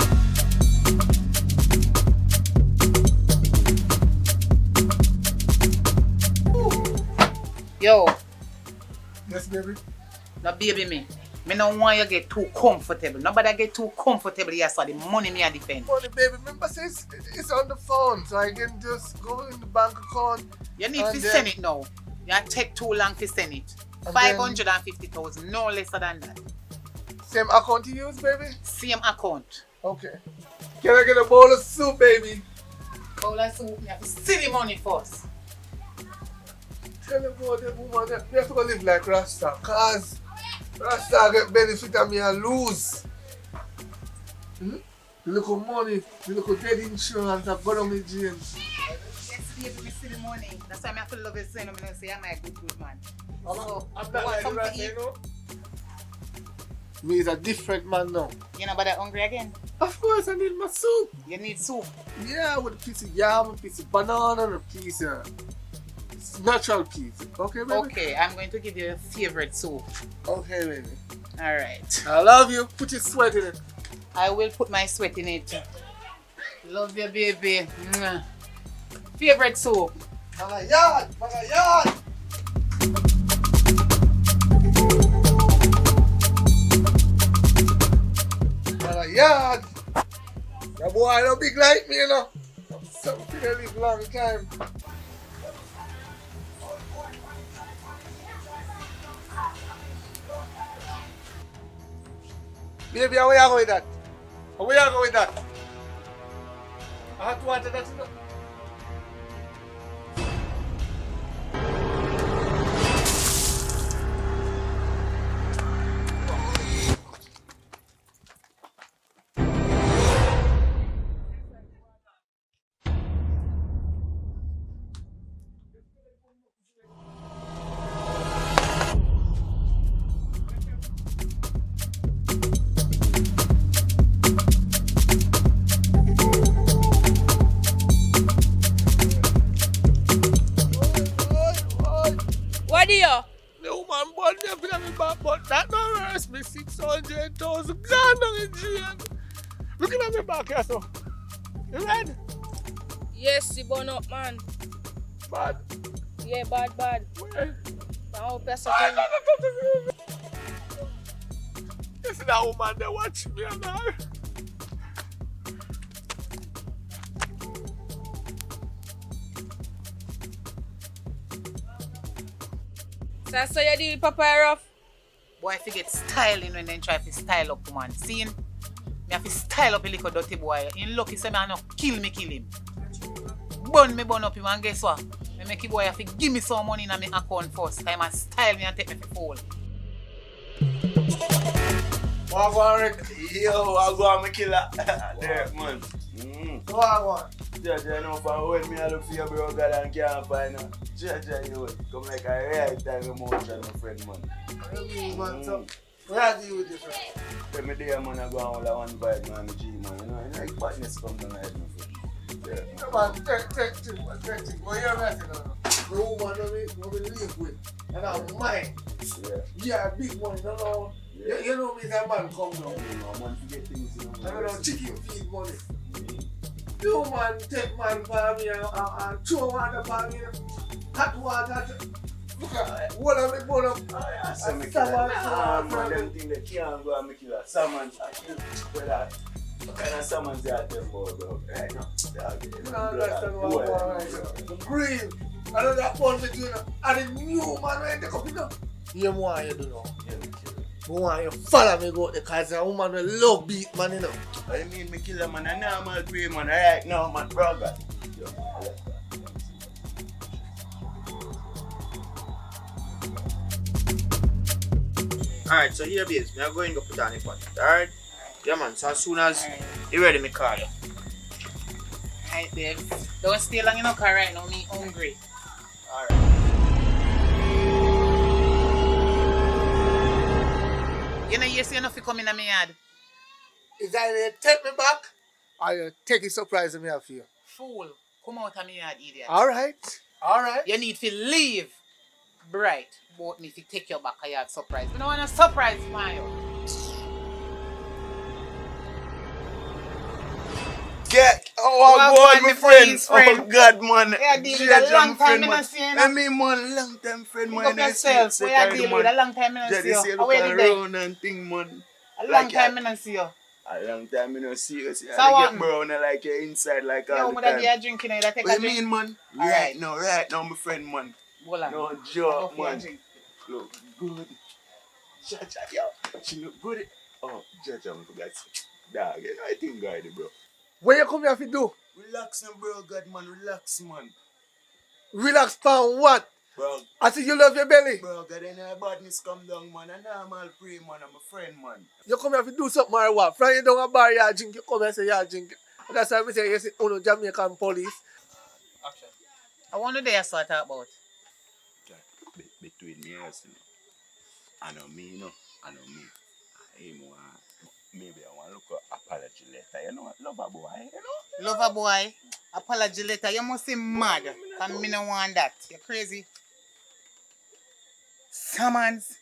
Yo,
Yes, baby.
now baby me. Me no want you get too comfortable. Nobody get too comfortable here so the money me a defend.
Money, baby. Remember, say it's on the phone, so I can just go in the bank account.
You need
and
to
then-
send it now. You take too long to send it.
And
550,000, no less than that.
Same account you use, baby?
Same account.
Okay. Can I get a bowl of soup, baby?
Bowl of soup, you have to see the money first.
Tell them about the woman that we have to go live like Rasta, cause Rasta get benefit and me and lose. The little money, the little dead insurance that got on me jail.
Yes, baby, we see the money. That's why I have to love you so I'm going to say I'm a good man.
I'm
So,
not
you
like
want
the
something
Rasta,
to eat?
you know? Me is a different man now.
You know about that hungry again?
Of course, I need my soup.
You need soup.
Yeah, with a piece of yam, a piece of banana, and a piece of natural peas. Okay, baby?
Okay, I'm going to give you your favorite soup.
Okay, baby.
Alright.
I love you. Put your sweat in it.
I will put my sweat in it. Love you, baby. Mwah. Favorite soup.
Mga yard! Mga yard! Mga yard! The boy no big like me, you know. Something I live long time. Baby, how you go with that? How you go with that? Hot water, that's enough.
What do you?
The woman born there for me back, but that don't hurt me 600,000 grand down in jail. Looking at me back here, so. You ready?
Yes, you burn up, man.
Bad.
Yeah, bad.
Where?
I hope that's
You see that woman there watching me and her?
So I saw you deal with Papa rough.
Boy, if you get styling when they try to style up woman. See him? Me have to style up a little dirty boy. In lucky say me I no kill him. Burn up him and guess what? Me make the boy have to give me some money in my account first. I must style me and take me for fool.
Yo, I go and me kill her. There, man.
So I want.
Jaja, know for when me I look for your bro God and can't find her. Jaja, you come like a right time emotion, my friend, man.
What do you mean, man? So, what do you do with this, friend?
Tell me there, man, I go on with one vibe, man, G, man. You know like badness comes down my head, my friend. Yeah.
Come on, take. What you're messing on? The woman we live with. And I'm mine.
Yeah.
Yeah, big money, you know.
Yeah.
You know me, that man come down.
You know, man, forget things, you know.
I don't know, chicken feed money. You man take man for me and throw water for me. Hot water. Look at what I'm going up.
Some me kill a man, them thing they can't go and make it a salmon. Brother, what kind of salmon they are them for, bro? Right now, they are getting
You don't understand what's going on right now. The green. I know that one between and the new man when they come in. You want you do now.
Yeah, me kill him.
I want you follow me go because a woman will love beat man, you know.
I mean, me kill a man, a normal grey man, right now, man, brother. Yo, man, I like that.
Alright, so here babes, we are going to put on the pot. Alright? Yeah man, so as soon as you ready, me call you.
Alright, babe. Don't stay long in the car right now, me hungry.
Alright.
You know, you say enough to come in my yard.
Is that you take me back or you take a surprise me off you?
Fool, come out of my yard, idiot.
Alright.
You need to leave. Bright. Both me to take you back, I had surprise. I don't want a surprise for you.
Get
Well,
boy, my friend.
friend.
Oh God, man.
Yeah, deal with a long time I don't see you.
I mean, man, long time friend,
Pick
man.
up yourself. We are dealing with a long time I don't see you. How are you
Round and thing, man.
A long time I don't see you.
A long time I don't see you.
So
I
what?
get brown like your inside like
Yo,
all the
mother,
time.
they are drinking it. I take
What
a
you
drink.
mean, man?
Alright.
Right now, my friend, man.
Hold on.
No
Go
joke,
for your
man.
drink.
Look good. Jaja, yo. She look good. Oh, Jaja, I forgot. Dog, you know, I think God, bro.
What you come here to do?
Relax now, bro, God, man. Relax, man.
Relax on what?
Bro,
I see you love your belly.
God, then badness come down, man. A normal pray, man. I'm a friend, man.
You come here to do something or what? From you down a bar, you drink, you come here and say you drink. And that's why I say you see uno Jamaican police.
Action. I wonder they are sort talk about.
Between me and you, I know me, you know. I know me. Maybe I want to look at apology letter, you know. Lover boy, you know.
Lover boy, apology letter. You must be mad. Because me no want that. You're crazy. Summons.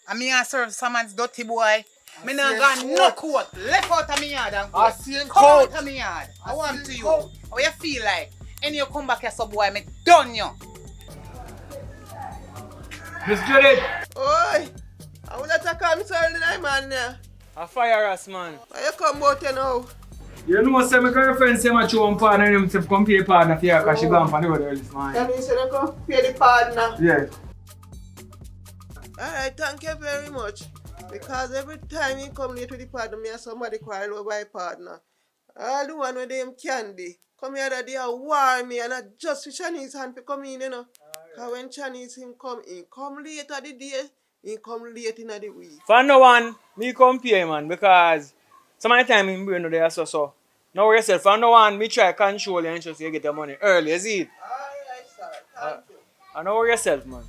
And me and serve summons dirty boy. Me not got no coat. Left out of me yard and go.
I see him
Come
coat.
out of me yard. I want to you.
coat.
How you feel like? And you come back here, so boy, me done you.
Miss Judith!
Oi! I will not come so early night, man.
A fire us, man.
Why you come out here now?
You know, say my girlfriend say my chum partner him to come pay partner for you because she gone for the road early this morning.
That means you come pay the partner.
Yeah.
Alright, thank you very much. Because every time he come late with the partner, me and somebody quarrel over my partner. All the one with them candy. Come here that they are war me and not just for Chinese hand to come in, you know. Because when Chinese him come late at the day, he come late in the week.
For no one, me compare, man, because some of the time in brain they are so. Now yourself, for no one, me try control you and ensure you get your money early, you see it?
Alright, sir. Thank you.
I know yourself, man.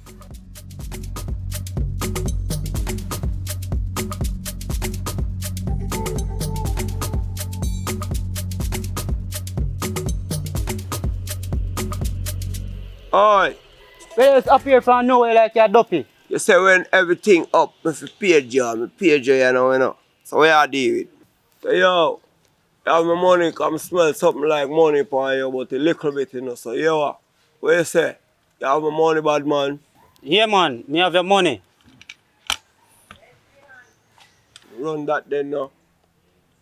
Oi,
Well, it's up here from nowhere like you're dopey.
you say when everything up, if you page you know. So what you deal with? So yo, you have my money, come smell something like money upon you, but a little bit, you know. So yo, what you say? You have my money, bad man.
Yeah, man. Me have your money.
Run that then now.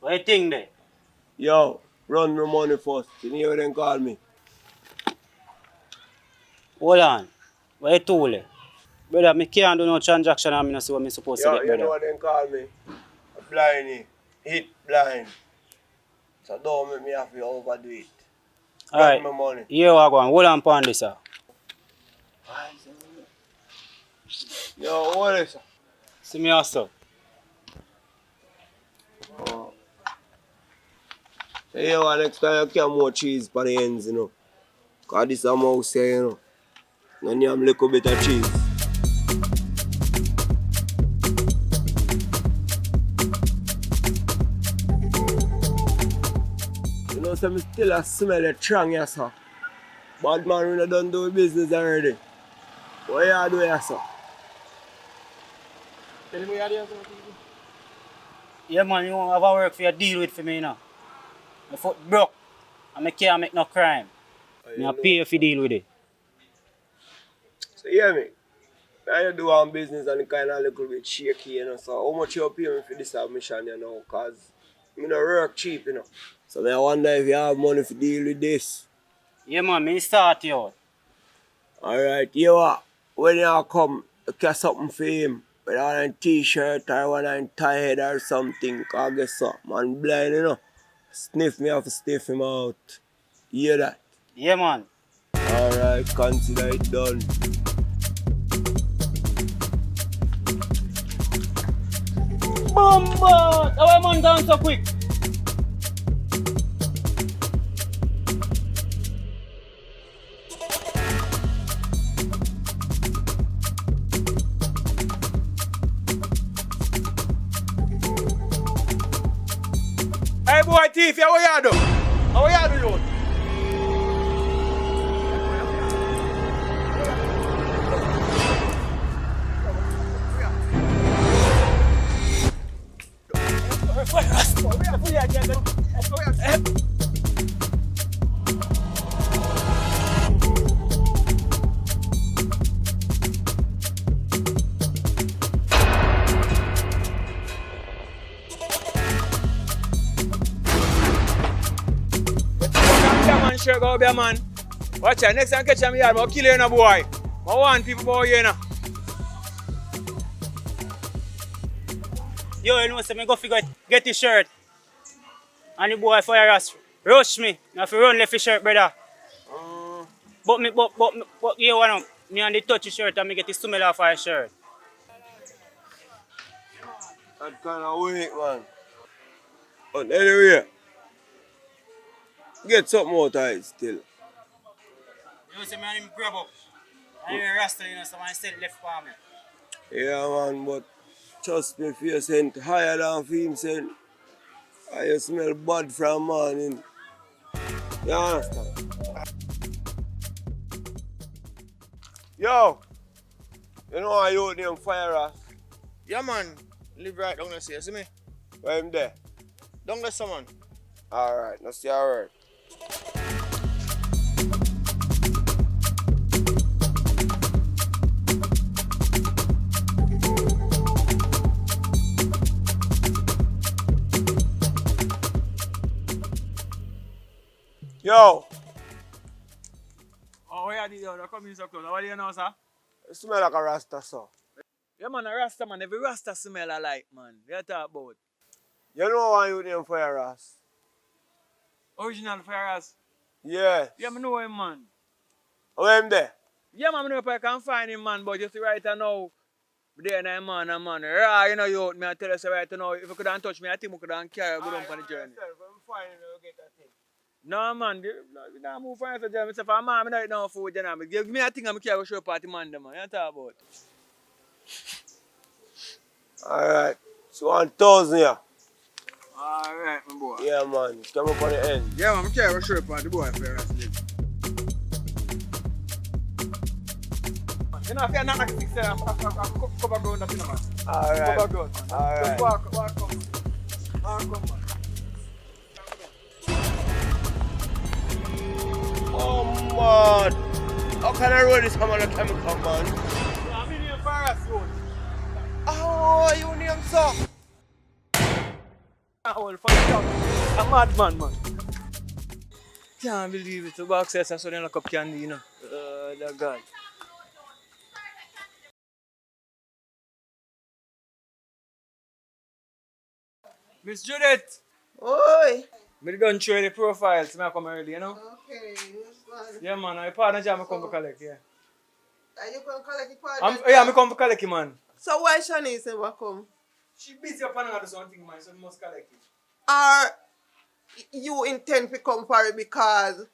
What you think there?
Yo, run my money first. You know what they call me?
Hold on. What you told? Brother, me can't do no transaction and I not see what me supposed to
Yo,
get,
you
brother.
know what they call me? A blindy. Hit blind. So don't make me have to overdo it.
Alright.
Run my money.
Here we go. Hold on upon this, sir.
Yo, what is it?
See me also.
Oh. So you know, next time you can more cheese for the ends, you know. Because this is a mouse here, you know. And you have a little bit of cheese. You know, so I still a smell a strong, yes, sir. Bad man, we not done do business already. What you do, yes, sir?
Tell me what you do.
Yeah, man, you won't have a work for you deal with for me, you know. My foot broke. And I can't make no crime. I pay you if you deal with it.
So, you hear me? Now you do one business and it kind of a little bit shaky, you know. So, how much you pay me for this submission, you know? Because I don't work cheap, you know. So, I wonder if you have money to deal with this.
Yeah, man, me start you out.
Alright, you what? When you come, you get something for him. Whether on a t-shirt or one on tie head or something. Cause guess what? Man blind, you know. Sniff me have to sniff him out. You hear that?
Yeah, man.
Alright, consider it done.
Bomba! How man down so quick?
Hey boy, thief, how you do? How you do, you? Man, sure go be a man. Watch out, next time catch him yard, I'll kill you, no boy. I want people boy, you know.
Yo, you know, so me go figure get his shirt. And the boy fire us. Rush me. Now if you run left his shirt, brother. But you want me and the touch his shirt and me get the smell off his shirt.
That kind of weak, man. But anyway, get something out of it still.
You see me and him grab up. And you rasta, you know, someone said left for me.
Yeah, man, but trust me, if you sent higher than for him, sent, I smell bad from morning. You understand? Yo, you know how you name Fire Us?
Yeah, man. Live right down there, see, you see me?
Where him there?
Down there, someone.
Alright, now see your word. Yo,
Oh, where are you? Come in so close. What do you know, sir?
you smell like a Rasta, sir.
Yeah, man, a Rasta, man. Every Rasta smell I like, man. What you talk about?
You know why you name Fire Ras?
Original Ferras.
Yes.
Yeah, I know him, man.
Where him there?
Yeah, man, I know if I can find him, man. But you see right now, there and man, and man. Raw, you know, you me I tell you so right now, if you couldn't touch me, I think we couldn't carry go down on the journey. No, man, we don't move for anything. I say, for a man, I don't eat no food, you know. Give me a thing, I'm carry show party man, man. You talk about?
Alright. So 1,000 yeah.
Alright, my boy.
Yeah, man. Come up on the end.
Yeah, man, I'm carry show party, boy, Ferras. You know, if you're not like 6 I'm cover ground that, you know, man.
Alright.
Cover ground, man.
Alright.
Just walk on, man. Walk on, man.
Oh, man. How can I roll this hammer on the chemical, man?
I'm in here Ferras road.
Oh, you name so?
Well, for the a madman, man. Can't believe it. The box says I saw them lock up candy, you know. The God. Miss Judith!
Oi!
Me done show you the profiles. Me come early, you know.
Okay, what's going on?
Yeah, man. My partner jam me come to collect, yeah.
Are you going to collect the partner?
Yeah, me come to collect it, man.
So why Shanice never come?
She busy up and do something, man, so we must collect it.
Or you intend to come for it because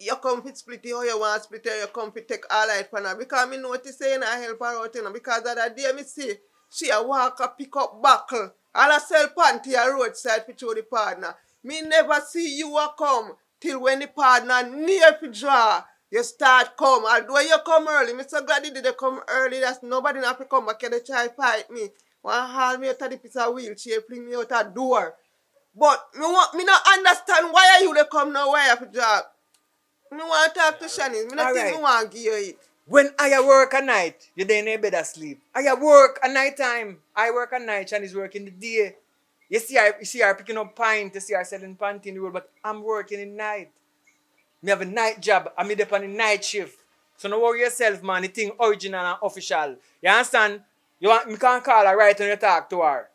you come to split it or you want to split it or you come to take all right for her? Because I notice saying I help her out, you know, because the other day me see she a walk a pick up buckle and a sell panty a roadside for show the partner. Me never see you a come till when the partner near to draw. You start come. Although you come early, me so glad you did come early. That's nobody not to come back and they try fight me. Want haul me out of the piece of wheelchair, fling me out a door. But me not understand why are you they come now, why you have to job. Me want to talk to Shanice. Me not think me want to give you it.
When I work at night, you then in bed asleep. I work at night time. I work at night, Shani's working the day. You see her picking up pint, you see her selling panty in the road, but I'm working in night. Me have a night job, I'm up on the night shift. So don't worry yourself, man, the thing original and official. You understand? You want me can call her right when you talk to her.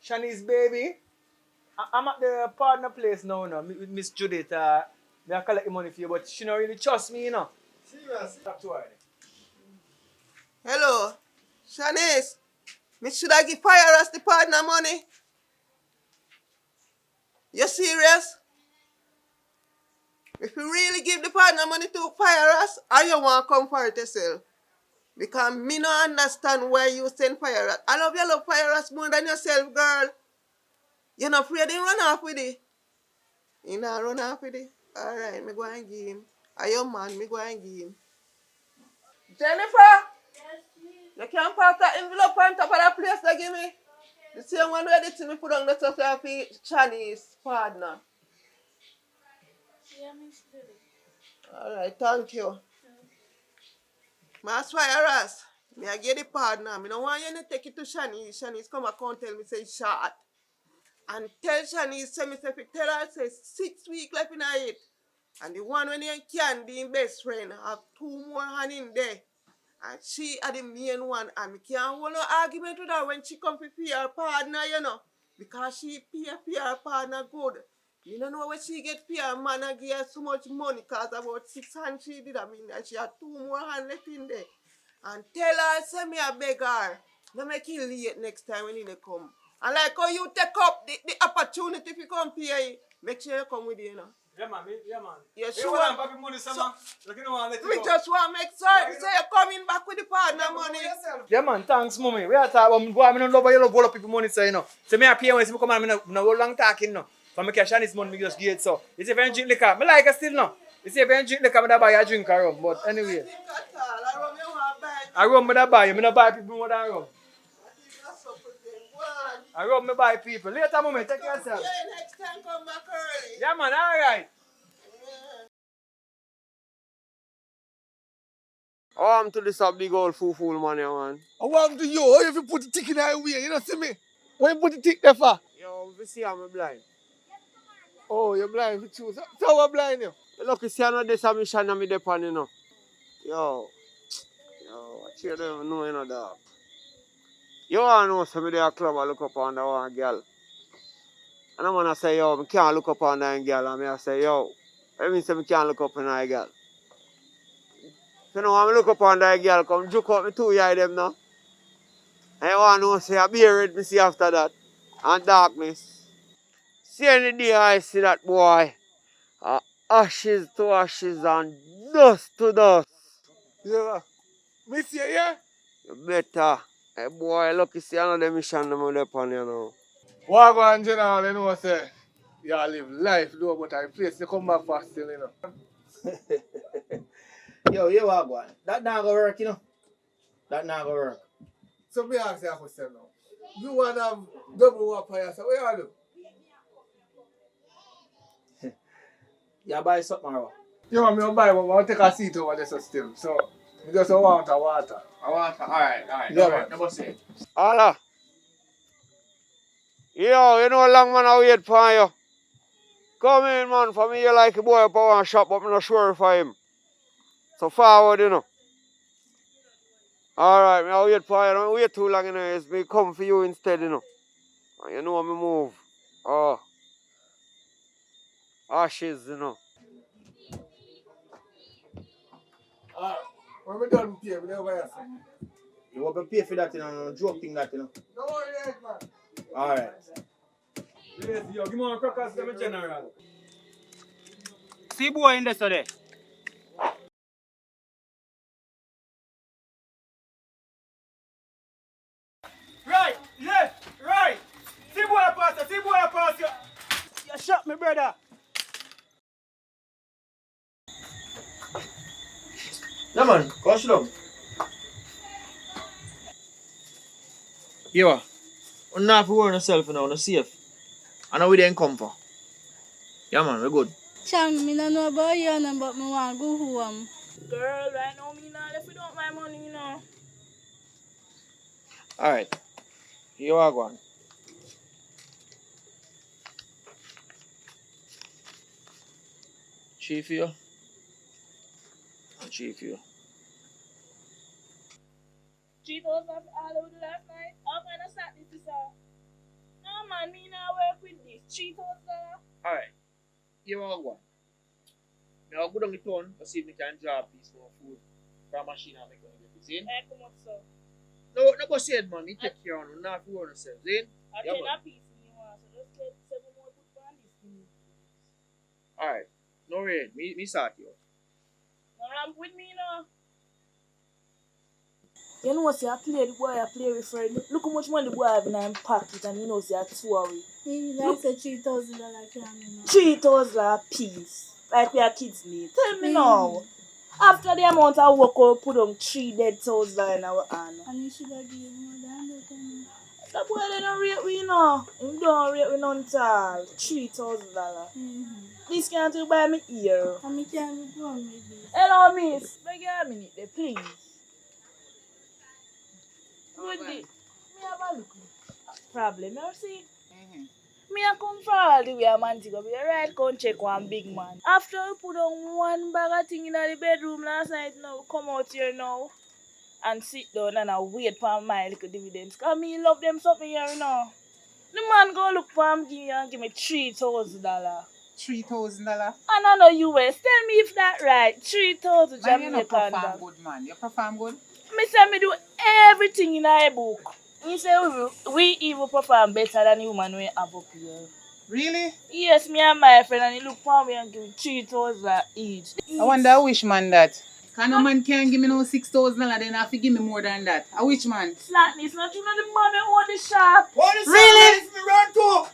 Shanice baby, I'm at the partner place now, with Miss Judith. I collect the money for you, but she don't really trust me, you know. Serious? Talk to her.
Hello, Shanice. Me should I give Fire us the partner money? You serious? If you really give the partner money to Fire us, or you want to come for it yourself? Because me no understand why you send Fire us. I love you love Fire us more than yourself, girl. You're not afraid to run off with it? You not run off with it? Alright, me go and give him. Are your man, me go and give him. Jennifer! You can pass that envelope on top of that place they give me. The same one where they tell me put on the stuff for Chinese partner.
Yeah, Miss Judy.
Alright, thank you. Mas Fire us. Me I get the partner. Me no want you to take it to Shanice. Shanice come and tell me say short. And tell Shanice say me say tell her say 6 weeks left in her it. And the one when you candy in best friend have 2 more hand in there. And she are the main one, and me can't hold no argument with her when she come to pay her partner, you know. Because she pay her partner good. You don't know when she get pay her man and give her so much money, because about 6 hands she did, and she had 2 more hands left in there. And tell her, say me a beg her, don't make it late next time when they come. And like how you take up the opportunity if you come pay, make sure you come with you, you know.
Yeah, man.
You
Hey,
sure?
want papi money, so, man. Look, you know, let
We just want to make certain say you're coming back with the partner money.
Yeah, man, thanks, mommy. We are talking about me, I don't love you, love all of people money, so, you know. So, me a pay when I come and I no long talking, no. So, I cash on this money, me just give it, so. You see, if I drink liquor, I like it still, no. You see, if I drink liquor, I buy a drink or rum, but anyway. I rum, I buy you, I don't buy people more than rum. I rum, I buy people. Later, mommy, take yourself.
Yeah, next time come back early.
Yeah, man, all right.
Oh, I'm to this a big old fool man, yeah, man.
I want to you. How you put the tick in our way? You don't see me? Why you put the tick there for?
Yo, we see I'm blind.
Oh, you're blind for choose. So I'm blind you.
Look, you see, I know this a mission and me depend, you know. Yo, what you don't even know, you know, dog. You all know somebody at a club I look up on that one girl. And I'm gonna say, yo, I can't look up on that girl. And I say, yo, I mean, say I can't look up on that girl. You know, when I look up on that girl, come juke up me two eye them now. And you want to know, say, I be red, me see after that. And darkness. See any day I see that boy, ashes to ashes and dust to dust.
Yeah. Miss you, yeah?
You better. Hey boy, look, you see another mission them up on you know.
Wagwan General, you know, say, you live life, though, but I place you come back fast still, you know.
Yo, you are going. That not gonna work, you know. That not gonna work.
So me ask you a question now. You want to have double whopper, so what you do?
You buy something or what?
You want me to buy, but I want to take a seat over there so still. So, I just want a water.
I want. Alright.
Yeah, man.
Never say.
Allah. Yo, you know long man I wait for you. Come in man, for me you like a boy up at one shop, but I'm not sure for him. So forward, you know. Alright, I wait for you. I don't wait too long, you know. It's me come for you instead, you know. And you know me move. Oh. Ashes, you know.
When we done pay, we never ask.
You want to pay for that, you know, no joke thing that, you know.
Don't worry, man.
Alright.
Yes, yo, give me one crackers to the general.
See boy in there today. Right, left, right. See boy pass you. You shot me, brother.
Yeah, man. Go sit down. Yo, you not have to worry yourself, you know, you're safe. I know we didn't come for. Yeah, man, we're good.
Chang, me no know about you, no, but me want go home.
Girl, right now me not left without my money, you know.
Alright. You are going. Chief you. Chief you.
3,000 all over last night. How can I start this, sir? No, man, me not work with this. 3,000.
Alright. You are going. Now I'll go down the town to see if we can drop this more food from a machine and make it get this in.
I come up, sir.
No go say it, man. We take care of it. Not to worry yourself. In?
I
Yeah,
take
man.
a piece in you want, so just get 7 more put on this thing.
Alright. No rain. Me start you.
No ramp with me, no. You know, see, I play the boy, I play with friend. Look how much money the boy have in his pocket, and you know, see, I worry.
Maybe like say $3,000 can you know.
3,000 a piece. Like we are kids need. Tell me now. After the amount I work out, put on 3 dead thousand in our hand.
And you should have given more than that, you know.
The boy they don't rate we, you know. He don't rate we none at all. $3,000. This can't you buy me ear.
And me can't be born with this.
Hello, miss. Beg you a minute there, please. Good day. Me have a look. Problem, you see? Me a come for all the way a man to go. Be right come check one big man. After we put on one bag of thing in the bedroom last night, now come out here now and sit down and I wait for my little dividends. Cause me love them something here, you know. The man go look for him give me $3,000.
$3,000?
And I know US. Tell me if that right. 3,000
Man, you not
Jamaican
perform
dollars.
good, man. You perform good?
Me say me do everything in our book. He say we even perform better than the woman we have up here.
Really?
Yes, me and my friend, and he look for me and give me 3,000 each.
I wonder which man that. Can no man can't give me no $6,000, then I have to give me more than that. A which man?
Slackness, not you know the man who own the shop.
Really?
Me run too.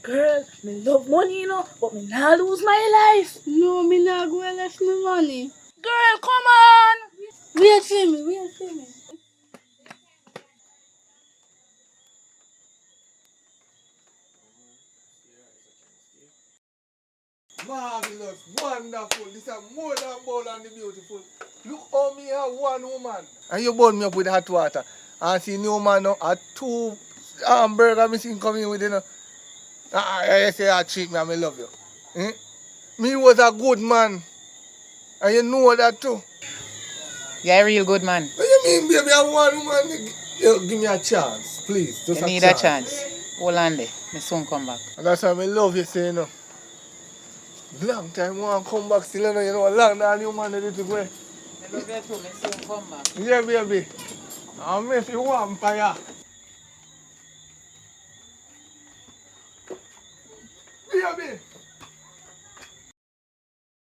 Girl, me love money, you know, but me not lose my life.
No, me not go and left me money.
Girl, come on.
Wait for me.
Marvelous, wonderful. This is more than bold and beautiful. Look how me have one woman. And you burn me up with hot water. And see new man now at 2 hamburger me seen coming with you know. I say I treat me and I love you. Eh? Me was a good man. And you know that too.
You're a real good man.
What you mean, baby? I want woman. Give me a chance, please. Just
You need a chance. Hold on there. Me soon come back.
And that's why I love you, say, you know. Long time I want to come back still, you know, long time you man ready to go.
I love you too. Me soon come back.
Yeah, baby. I'll make you vampire.